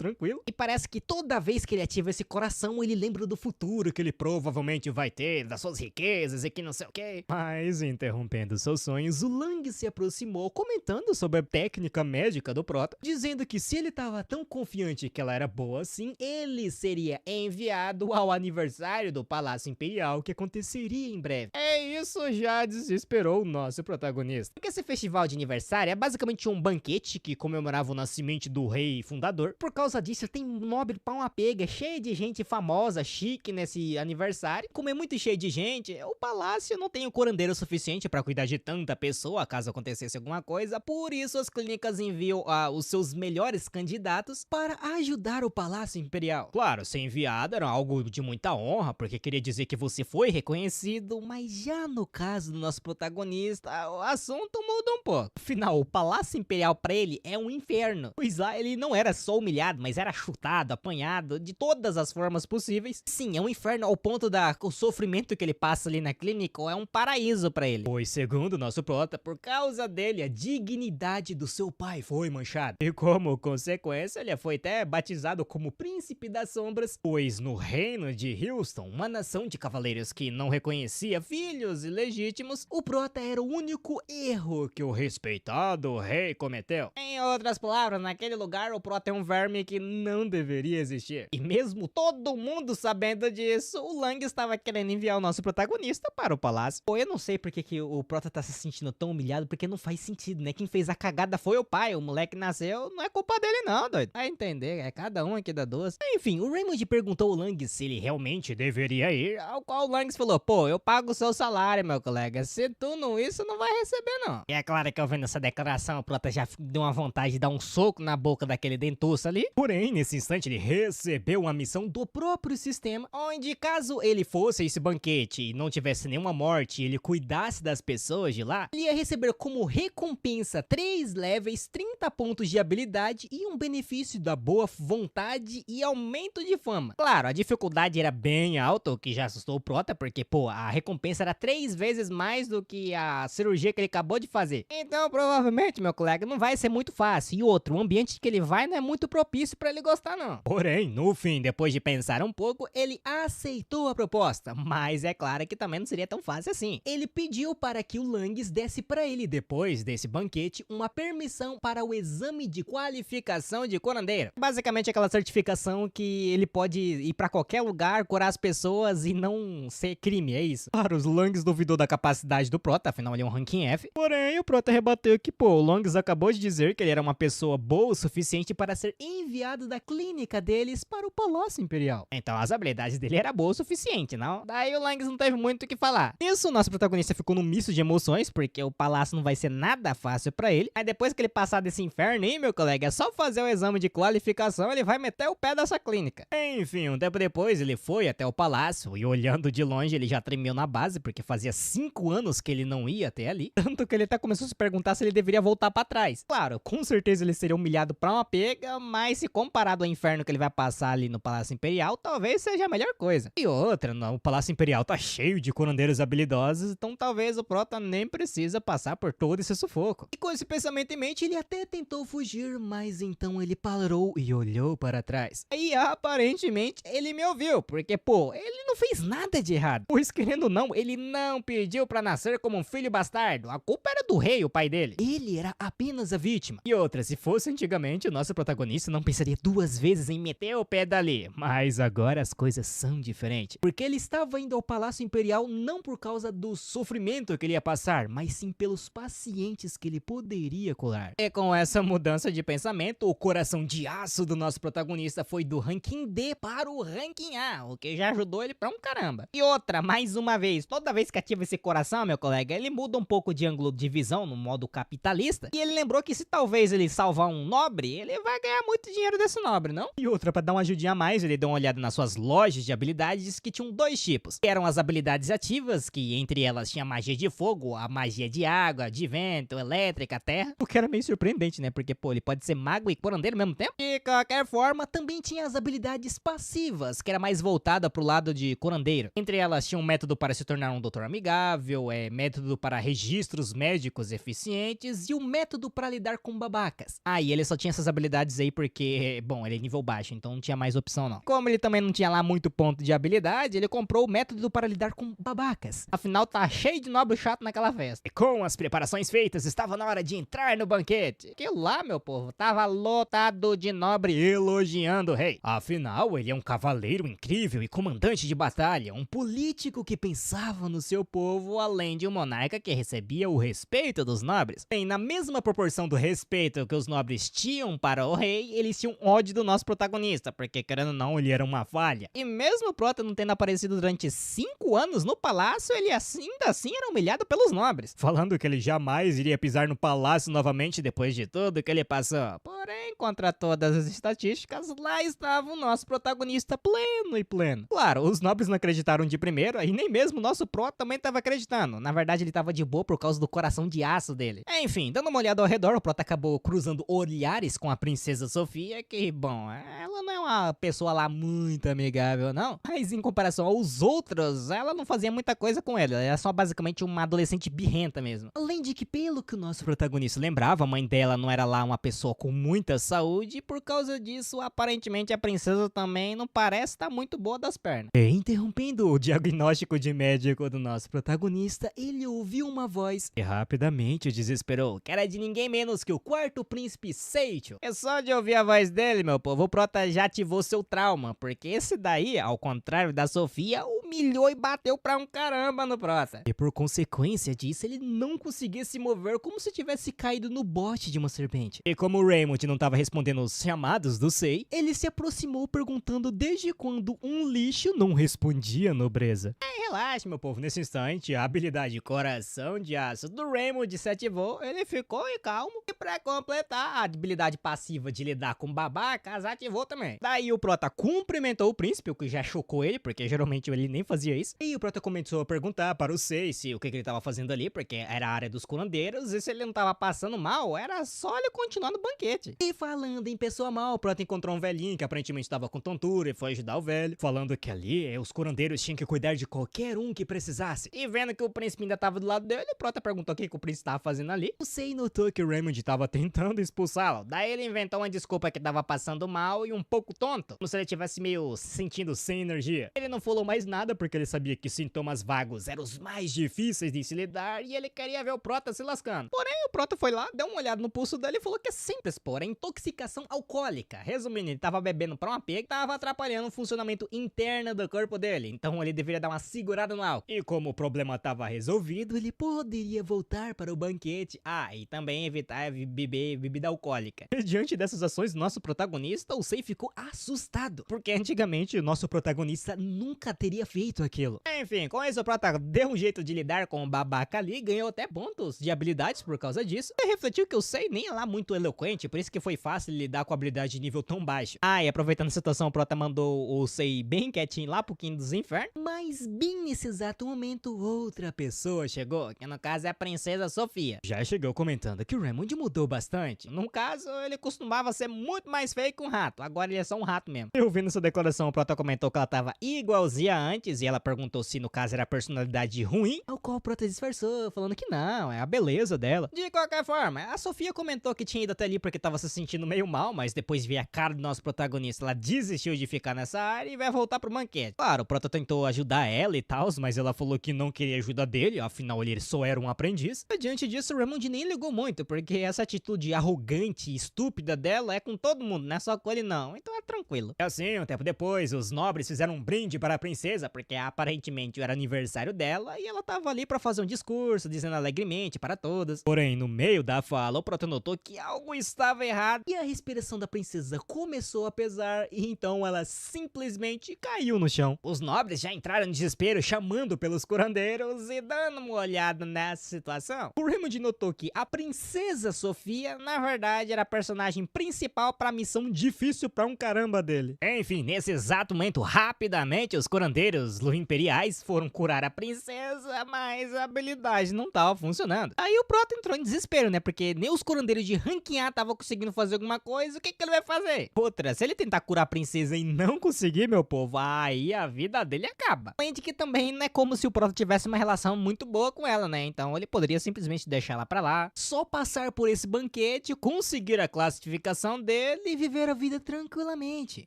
E parece que toda vez que ele ativa esse coração, ele lembra do futuro que ele provavelmente vai ter, das suas riquezas e que não sei o que. Mas, interrompendo seus sonhos, o Langes se aproximou comentando sobre a técnica médica do Prota, dizendo que se ele tava tão confiante que ela era boa assim, ele seria enviado ao aniversário do Palácio Imperial que aconteceria em breve. Isso já desesperou o nosso protagonista. Porque esse festival de aniversário é basicamente um banquete que comemorava o nascimento do rei fundador. Por causa disso, tem nobre pra uma pega, cheio de gente famosa, chique nesse aniversário. Como é muito cheio de gente, o palácio não tem o curandeiro suficiente pra cuidar de tanta pessoa caso acontecesse alguma coisa. Por isso, as clínicas enviam os seus melhores candidatos para ajudar o Palácio Imperial. Claro, ser enviado era algo de muita honra, porque queria dizer que você foi reconhecido, mas já no caso do nosso protagonista, o assunto muda um pouco. Afinal, o Palácio Imperial pra ele é um inferno, pois lá ele não era só humilhado, mas era chutado, apanhado, de todas as formas possíveis. Sim, é um inferno ao ponto o sofrimento que ele passa ali na clínica é um paraíso pra ele. Pois, segundo o nosso Prota, por causa dele, a dignidade do seu pai foi manchada. E como consequência, ele foi até batizado como Príncipe das Sombras, pois no reino de Houston, uma nação de cavaleiros que não reconhecia filhos ilegítimos, o Prota era o único erro que o respeitado rei cometeu. Em outras palavras, naquele lugar o Prota é um verme que não deveria existir. E mesmo todo mundo sabendo disso, o Lang estava querendo enviar o nosso protagonista para o palácio. Pô, eu não sei porque que o Prota tá se sentindo tão humilhado, porque não faz sentido, né? Quem fez a cagada foi o pai, o moleque nasceu, não é culpa dele não, doido. Vai entender, é cada um aqui da duas. Enfim, o Raymond perguntou ao Langs se ele realmente deveria ir, ao qual o Langs falou, pô, eu pago o seu salário, meu colega, se tu não isso, não vai receber não. E é claro que eu vendo essa declaração, o Prota já deu uma vontade de dar um soco na boca daquele dentuço ali. Porém, nesse instante ele recebeu uma missão do próprio sistema, onde caso ele fosse a esse banquete e não tivesse nenhuma morte e ele cuidasse das pessoas de lá, ele ia receber como recompensa 3 levels, 30 pontos de habilidade e um benefício da boa vontade e aumento de fama. Claro, a dificuldade era bem alta, o que já assustou o Prota, porque, pô, a recompensa era 3 vezes mais do que a cirurgia que ele acabou de fazer. Então, provavelmente, meu colega, não vai ser muito fácil. E outro, o ambiente que ele vai não é muito propício pra ele gostar, não. Porém, no fim, depois de pensar um pouco, ele aceitou a proposta, mas é claro que também não seria tão fácil assim. Ele pediu para que o Langs desse para ele, depois desse banquete, uma permissão para o exame de qualificação de curandeiro. Basicamente aquela certificação que ele pode ir para qualquer lugar, curar as pessoas e não ser crime, é isso. Claro, os Langs duvidou da capacidade do Prota, afinal ele é um ranking F. Porém, o Prota rebateu que, pô, o Langs acabou de dizer que ele era uma pessoa boa o suficiente para ser enviado da clínica deles para o Palácio Imperial. Então as habilidades dele eram boas o suficiente, não? Daí o Langs não teve muito o que falar. Isso, o nosso protagonista ficou num misto de emoções, porque o palácio não vai ser nada fácil pra ele. Mas depois que ele passar desse inferno aí, meu colega, é só fazer o exame de qualificação, ele vai meter o pé dessa clínica. Enfim, um tempo depois ele foi até o palácio e olhando de longe ele já tremeu na base, porque fazia 5 anos que ele não ia até ali. Tanto que ele até começou a se perguntar se ele deveria voltar pra trás. Claro, com certeza ele seria humilhado pra uma pega, mas se comparado ao inferno que ele vai passar ali no Palácio Imperial, talvez seja a melhor coisa. E outra, o Palácio Imperial tá cheio de curandeiros habilidosos, então talvez o Prota nem precisa passar por todo esse sufoco. E com esse pensamento em mente, ele até tentou fugir, mas então ele parou e olhou para trás. E aparentemente ele me ouviu, porque pô, ele não fez nada de errado. Pois querendo ou não, ele não pediu pra nascer como um filho bastardo. A culpa era do rei, o pai dele. Ele era apenas a vítima. E outra, se fosse antigamente, o nosso protagonista não pensaria 2 vezes em meter o pé dali. Mas agora as coisas são diferentes. Porque ele estava indo ao Palácio Imperial não por causa do sofrimento que ele ia passar, mas sim pelos pacientes que ele poderia curar. E com essa mudança de pensamento, o coração de aço do nosso protagonista foi do ranking D para o ranking A, o que já ajudou ele pra um caramba. E outra, mais uma vez, toda vez que ativa esse coração, meu colega, ele muda um pouco de ângulo de visão no modo capitalista, e ele lembrou que se talvez ele salvar um nobre, ele vai ganhar muito dinheiro desse nobre, não? E outra, pra dar uma ajudinha a mais, ele deu uma olhada nas suas lojas de habilidades que tinham 2 tipos, que eram as habilidades ativas, que entre elas tinha magia de fogo, a magia de água, de vento, elétrica, terra, o que era meio surpreendente, né? Porque, pô, ele pode ser mago e curandeiro ao mesmo tempo. De qualquer forma, também tinha as habilidades passivas, que era mais voltada pro lado de curandeiro. Entre elas tinha um método para se tornar um doutor amigável, método para registros médicos eficientes e um método para lidar com babacas. Ah, e ele só tinha essas habilidades aí porque, bom, ele é nível baixo, então não tinha mais opção não. Como ele também não tinha lá muito ponto de habilidade, ele comprou o método para lidar com babacas. Afinal, tá cheio de nobre chato naquela festa. E com as preparações feitas, estava na hora de entrar no banquete. Que lá, meu povo, tava lotado de nobre elogiando o rei. Afinal, ele é um cavaleiro incrível e comandante de batalha, um político que pensava no seu povo, além de um monarca que recebia o respeito dos nobres. Bem, na mesma proporção do respeito que os nobres tinham para o rei, eles tinham ódio do nosso protagonista, porque querendo ou não, ele era uma falha. E mesmo o Prota não tendo aparecido durante 5 anos no palácio, ele ainda assim era humilhado pelos nobres, falando que ele jamais iria pisar no palácio novamente depois de tudo que ele passou. Porém, contra todas as estatísticas, lá estava o nosso protagonista pleno e pleno. Claro, os nobres não acreditaram de primeiro, e nem mesmo o nosso Prota também estava acreditando. Na verdade, ele estava de boa por causa do coração de aço dele. Enfim, dando uma olhada ao redor, o Prota acabou cruzando olhares com a princesa Sofia, que, bom, ela não é uma pessoa lá muito amigável, não. Mas em comparação aos outros, ela não fazia muita coisa com ele. Ela era só basicamente uma adolescente birrenta mesmo. Além de que, pelo que o nosso protagonista lembrava, a mãe dela não era lá uma pessoa com muita saúde, e por causa disso, aparentemente a princesa também não parece estar muito boa das pernas. E interrompendo o diagnóstico de médico do nosso protagonista, ele ouviu uma voz e rapidamente desesperou, que era de ninguém menos que o quarto príncipe Seicho. É só de ouvir a voz dele, meu povo, o Prota já ativou seu trauma, porque esse daí, ao contrário da Sofia, o humilhou e bateu pra um caramba no Prota. E por consequência disso, ele não conseguia se mover como se tivesse caído no bote de uma serpente. E como o Raymond não tava respondendo os chamados do Sei, ele se aproximou perguntando desde quando um lixo não respondia nobreza. Relaxa, meu povo, nesse instante, a habilidade Coração de Aço do Raymond se ativou, ele ficou calmo. E pra completar, a habilidade passiva de lidar com babacas ativou também. Daí o Prota cumprimentou o príncipe, o que já chocou ele, porque geralmente ele nem fazia isso. E o Prota começou a perguntar para o Sei se o que ele tava fazendo ali, porque era a área dos curandeiros, e se ele não tava passando mal, era só ele continuar no banquete. E falando em pessoa mal, o Prota encontrou um velhinho que aparentemente tava com tontura e foi ajudar o velho, falando que ali os curandeiros tinham que cuidar de qualquer um que precisasse. E vendo que o príncipe ainda tava do lado dele, o Prota perguntou o que o príncipe tava fazendo ali. O Sei notou que o Raymond tava tentando expulsá-lo. Daí ele inventou uma desculpa que tava passando mal e um pouco tonto, como se ele tivesse meio se sentindo sem energia. Ele não falou mais nada porque ele sabia que sintomas vagos eram os mais difíceis de se lidar e ele queria ver o Prota se lascando. Porém, o Prota foi lá, deu uma olhada no pulso dele e falou que é simples, pô, é intoxicação alcoólica. Resumindo, ele tava bebendo pra uma pega, tava atrapalhando o funcionamento interno do corpo dele, então ele deveria dar uma segurada no álcool. E como o problema tava resolvido, ele poderia voltar para o banquete. Ah, e também evitar beber bebida alcoólica. E diante dessas ações do nosso protagonista, o Sei ficou assustado, porque antigamente o nosso protagonista nunca teria feito aquilo. Enfim, com isso o Prota deu um jeito de lidar com o babaca ali, ganhou até pontos de habilidades por causa disso. E refletiu que o Sei nem é lá muito eloquente, por isso que foi fácil lidar com a habilidade de nível tão baixo. Ah, e aproveitando a situação, o Prota mandou o Sei bem quietinho lá pro Quinto dos Infernos. Mas bem nesse exato momento, outra pessoa chegou, que no caso é a Princesa Sofia. Já chegou comentando que o Raymond mudou bastante. No caso, ele costumava ser muito mais feio que um rato, agora ele é só um rato mesmo. Eu vendo essa declaração, o Prota comentou que ela tava igualzinha antes, e ela perguntou se no caso era a personalidade ruim, ao qual o Prota disfarçou, falando que não, é a beleza dela. De qualquer forma, a Sofia comentou que tinha ido até ali porque tava se sentindo meio mal, mas depois vi a cara do nosso protagonista, ela desistiu de ficar nessa área e vai voltar pro banquete. Claro, o Prota tentou ajudar ela e tal, mas ela falou que não queria ajuda dele, afinal ele só era um aprendiz. E diante disso, o Raymond nem ligou muito, porque essa atitude arrogante e estúpida dela é com todo mundo, não é só com ele não, então é tranquilo. E assim, um tempo depois, os nobres fizeram um brinde para a princesa, porque aparentemente era aniversário dela, e ela tava ali pra fazer um discurso, dizendo alegremente para todas. Porém, no meio da fala, o Prota notou que algo estava errado, e a respiração da princesa começou a pesar, e então ela simplesmente caiu no chão. Os nobres já entraram em desespero, chamando pelos curandeiros e dando uma olhada nessa situação. O Raymond notou que a Princesa Sofia, na verdade, era a personagem principal para a missão difícil pra um caramba dele. Enfim, nesse exato momento, rapidamente, os curandeiros imperiais foram curar a princesa, mas a habilidade não tava funcionando. Aí o Prota entrou em desespero, né? Porque nem os curandeiros de ranking A estavam conseguindo fazer alguma coisa, o que ele vai fazer? Outra, se ele tentar curar a princesa e não conseguir, meu povo, aí a vida dele acaba. Além de que também não é como se o Prota tivesse uma relação muito boa com ela, né? Então ele poderia simplesmente deixar ela pra lá, só passar por esse banquete, conseguir a classificação dele e viver a vida tranquilamente.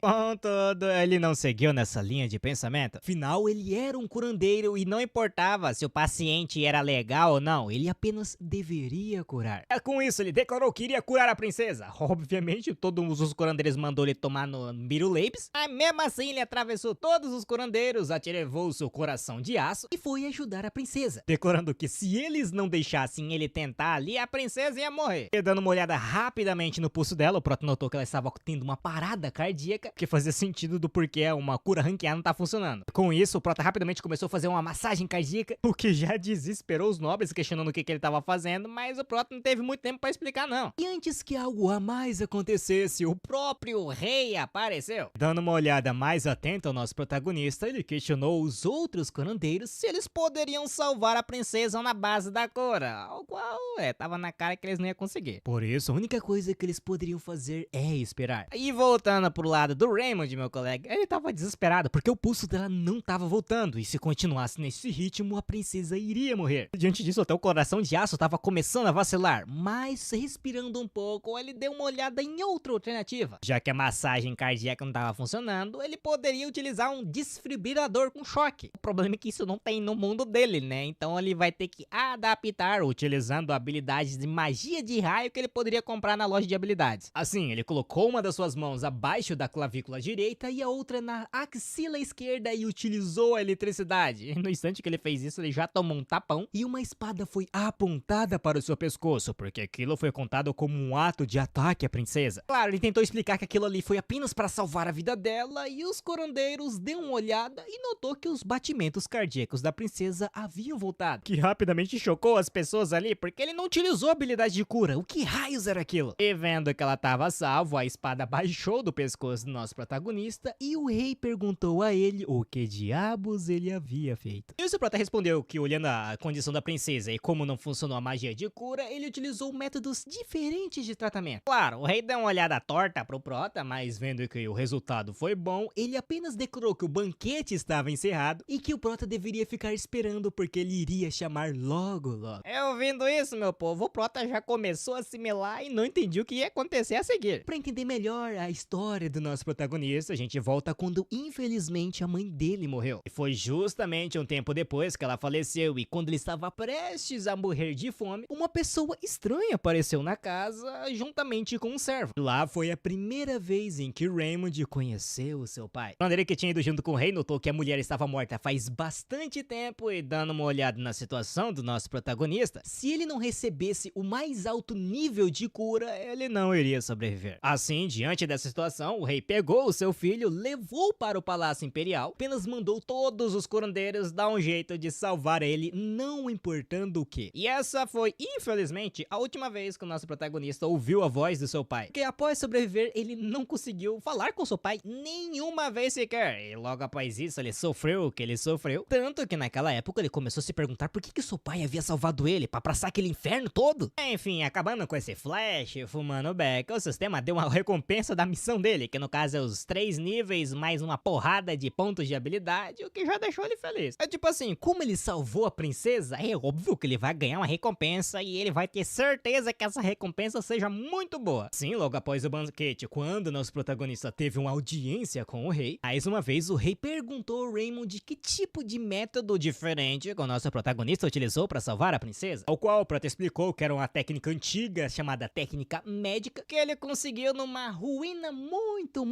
Contudo, ele não seguiu nessa linha de pensamento. Afinal, ele era um curandeiro e não importava se o paciente era legal ou não, ele apenas deveria curar. Com isso, ele declarou que iria curar a princesa. Obviamente, todos os curandeiros mandou ele tomar no Biruleibs, mas mesmo assim ele atravessou todos os curandeiros, ativou seu coração de aço e foi ajudar a princesa, declarando que se eles não deixassem ele tentar ali, a princesa ia morrer. E dando uma olhada rapidamente no pulso dela, o Prota notou que ela estava tendo uma parada cardíaca, que fazia sentido do porquê uma cura ranqueada não tá funcionando. Com isso, o Prota rapidamente começou a fazer uma massagem cardíaca, o que já desesperou os nobres, questionando o que ele estava fazendo, mas o Prota não teve muito tempo para explicar não. E antes que algo a mais acontecesse, o próprio rei apareceu. Dando uma olhada mais atenta ao nosso protagonista, ele questionou os outros curandeiros se eles poderiam salvar a princesa na base da cura, o qual, tava na cara que eles não iam conseguir. Por isso, a única coisa que eles poderiam fazer é esperar. E voltando pro lado do Raymond, meu colega, ele tava desesperado, porque o pulso dela não tava voltando, e se continuasse nesse ritmo, a princesa iria morrer. Diante disso, até o coração de aço tava começando a vacilar, mas respirando um pouco, ele deu uma olhada em outra alternativa. Já que a massagem cardíaca não tava funcionando, ele poderia utilizar um desfibrilador com choque. O problema é que isso não tem no mundo dele, né? Então ele vai ter que adaptar, utilizando habilidades de magia de raio que ele poderia comprar na loja de habilidades. Assim, ele colocou uma das suas mãos abaixo da clavícula direita e a outra na axila esquerda e utilizou utilizou a eletricidade. E no instante que ele fez isso, ele já tomou um tapão e uma espada foi apontada para o seu pescoço, porque aquilo foi contado como um ato de ataque à princesa. Claro, ele tentou explicar que aquilo ali foi apenas para salvar a vida dela, e os curandeiros deu uma olhada e notou que os batimentos cardíacos da princesa haviam voltado, que rapidamente chocou as pessoas ali, porque ele não utilizou a habilidade de cura. O que raios era aquilo? E vendo que ela estava salvo, a espada baixou do pescoço do nosso protagonista e o rei perguntou a ele o que diabos ele havia feito. E o seu prota respondeu que, olhando a condição da princesa e como não funcionou a magia de cura, ele utilizou métodos diferentes de tratamento. Claro, o rei deu uma olhada torta pro prota, mas vendo que o resultado foi bom, ele apenas declarou que o banquete estava encerrado e que o prota deveria ficar esperando porque ele iria chamar logo. Eu vendo isso, meu povo, o prota já começou a assimilar e não entendia o que ia acontecer a seguir. Para entender melhor a história do nosso protagonista, a gente volta quando infelizmente a mãe dele morreu. E foi justamente um tempo depois que ela faleceu, e quando ele estava prestes a morrer de fome, uma pessoa estranha apareceu na casa juntamente com um servo. Lá foi a primeira vez em que Raymond conheceu o seu pai. Quando ele, que tinha ido junto com o rei, notou que a mulher estava morta faz bastante tempo, e dando uma olhada na situação do nosso protagonista, se ele não recebesse o mais alto nível de cura, ele não iria sobreviver. Assim, diante dessa situação, o rei pegou o seu filho, levou para o palácio imperial, apenas mandou todos os curandeiros dar um jeito de salvar ele, não importando o que. E essa foi, infelizmente, a última vez que o nosso protagonista ouviu a voz do seu pai, porque após sobreviver, ele não conseguiu falar com seu pai nenhuma vez sequer, e logo após isso, ele sofreu o que ele sofreu, tanto que naquela época ele começou a se perguntar por que seu pai havia salvado ele, pra passar aquele inferno todo. Enfim, acabando com esse flash, fumando beck, o sistema deu uma recompensa da missão dele, que no caso é os 3 níveis mais uma porrada de pontos de habilidade, o que já deixou ele feliz. É tipo assim, como ele salvou a princesa, é óbvio que ele vai ganhar uma recompensa e ele vai ter certeza que essa recompensa seja muito boa. Sim, logo após o banquete, quando nosso protagonista teve uma audiência com o rei, mais uma vez o rei perguntou ao Raymond que tipo de método diferente que o nosso protagonista utilizou para salvar a princesa, ao qual o prota explicou que era uma técnica antiga chamada técnica médica, que ele conseguiu numa ruína muito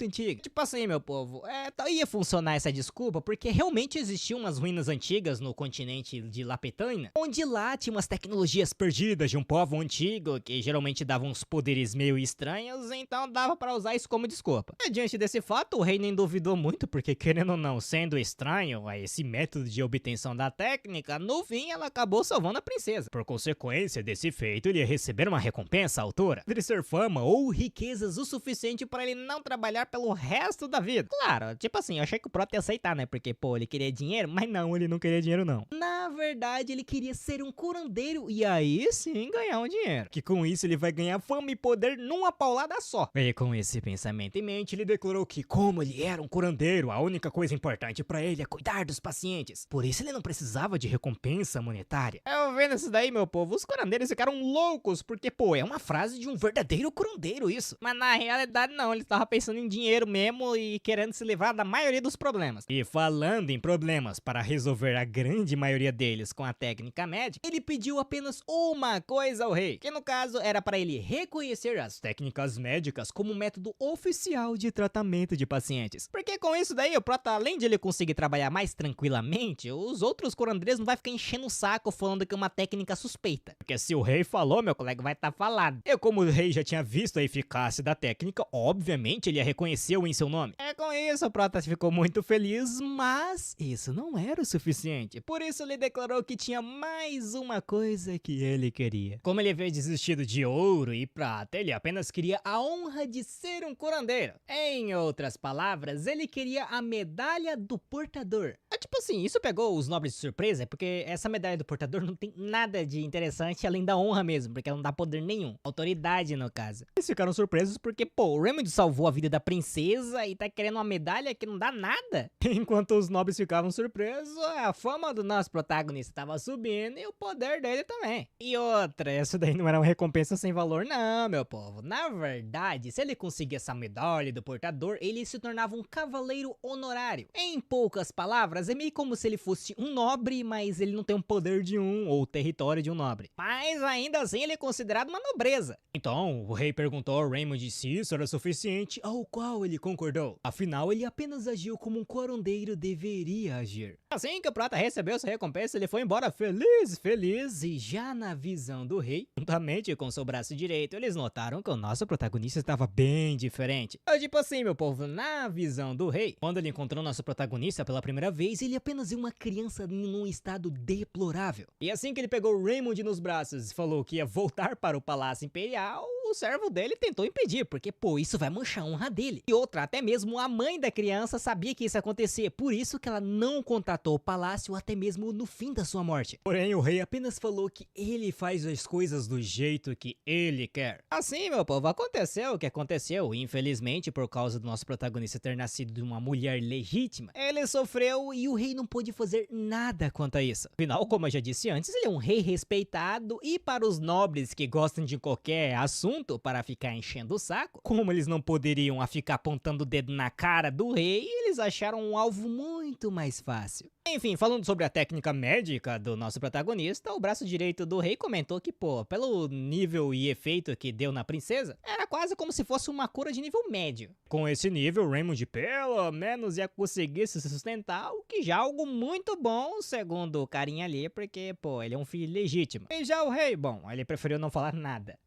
antiga. Tipo assim, meu povo, ia funcionar essa desculpa porque realmente existiam umas ruínas antigas no continente de Lapetânia, onde lá tinha umas tecnologias perdidas de um povo antigo que geralmente davam uns poderes meio estranhos, então dava para usar isso como desculpa. E diante desse fato, o rei nem duvidou muito, porque querendo ou não, sendo estranho a esse método de obtenção da técnica, no fim ela acabou salvando a princesa. Por consequência desse feito, ele ia receber uma recompensa à altura, de ser fama ou riquezas o suficiente para ele não trabalhar pelo resto da vida. Claro, tipo assim, eu achei que o prota ia aceitar, né? Porque, pô, ele queria dinheiro, mas não, ele não queria dinheiro não. Na verdade, ele queria ser um curandeiro e aí sim ganhar um dinheiro. Que com isso ele vai ganhar fama e poder numa paulada só. E com esse pensamento em mente, ele declarou que, como ele era um curandeiro, a única coisa importante para ele é cuidar dos pacientes. Por isso ele não precisava de recompensa monetária. Eu vendo isso daí, meu povo, os curandeiros ficaram loucos, porque, pô, é uma frase de um verdadeiro curandeiro isso. Mas na realidade não, ele estava pensando em dinheiro mesmo e querendo se livrar da maioria dos problemas. E falando em problemas, para resolver a grande maioria deles com a técnica médica, ele pediu apenas uma coisa ao rei, que no caso era para ele reconhecer as técnicas médicas como método oficial de tratamento de pacientes. Porque com isso daí, o prota, além de ele conseguir trabalhar mais tranquilamente, os outros curandeiros não vai ficar enchendo o saco falando que é uma técnica suspeita. Porque se o rei falou, meu colega vai estar falado. E como o rei já tinha visto a eficácia da técnica, obviamente ele a reconheceu em seu nome. Com isso, o prota ficou muito feliz, mas isso não era o suficiente. Por isso ele declarou que tinha mais uma coisa que ele queria. Como ele veio desistido de ouro e prata, ele apenas queria a honra de ser um curandeiro. Em outras palavras, ele queria a medalha do portador. Tipo assim, isso pegou os nobres de surpresa, porque essa medalha do portador não tem nada de interessante além da honra mesmo, porque ela não dá poder nenhum. Autoridade, no caso. Eles ficaram surpresos porque, pô, o Raymond salvou a vida da princesa e tá querendo uma medalha que não dá nada. Enquanto os nobres ficavam surpresos, a fama do nosso protagonista tava subindo e o poder dele também. E outra, isso daí não era uma recompensa sem valor não, meu povo. Na verdade, se ele conseguir essa medalha do portador, ele se tornava um cavaleiro honorário. Em poucas palavras, meio como se ele fosse um nobre, mas ele não tem um poder de um ou território de um nobre. Mas ainda assim ele é considerado uma nobreza. Então o rei perguntou ao Raymond se isso era suficiente, ao qual ele concordou. Afinal, ele apenas agiu como um curandeiro deveria agir. Assim que o prota recebeu sua recompensa, ele foi embora feliz, e já na visão do rei, juntamente com seu braço direito, eles notaram que o nosso protagonista estava bem diferente. Tipo assim, meu povo, na visão do rei, quando ele encontrou nosso protagonista pela primeira vez, ele apenas viu uma criança num estado deplorável. E assim que ele pegou o Raymond nos braços e falou que ia voltar para o Palácio Imperial, o servo dele tentou impedir, porque, pô, isso vai manchar a honra dele. E outra, até mesmo a mãe da criança sabia que isso ia acontecer, por isso que ela não contatou o palácio até mesmo no fim da sua morte. Porém, o rei apenas falou que ele faz as coisas do jeito que ele quer. Assim, meu povo, aconteceu o que aconteceu. Infelizmente, por causa do nosso protagonista ter nascido de uma mulher legítima, ele sofreu e o rei não pôde fazer nada quanto a isso. Afinal, como eu já disse antes, ele é um rei respeitado e para os nobres que gostam de qualquer assunto para ficar enchendo o saco, como eles não poderiam ficar apontando o dedo na cara do rei, eles acharam um alvo muito mais fácil. Enfim, falando sobre a técnica médica do nosso protagonista, o braço direito do rei comentou que, pô, pelo nível e efeito que deu na princesa, era quase como se fosse uma cura de nível médio. Com esse nível, Raymond pelo menos ia conseguir se sustentar, o que já é algo muito bom, segundo o carinha ali, porque, pô, ele é um filho legítimo. E já o rei, bom, ele preferiu não falar nada.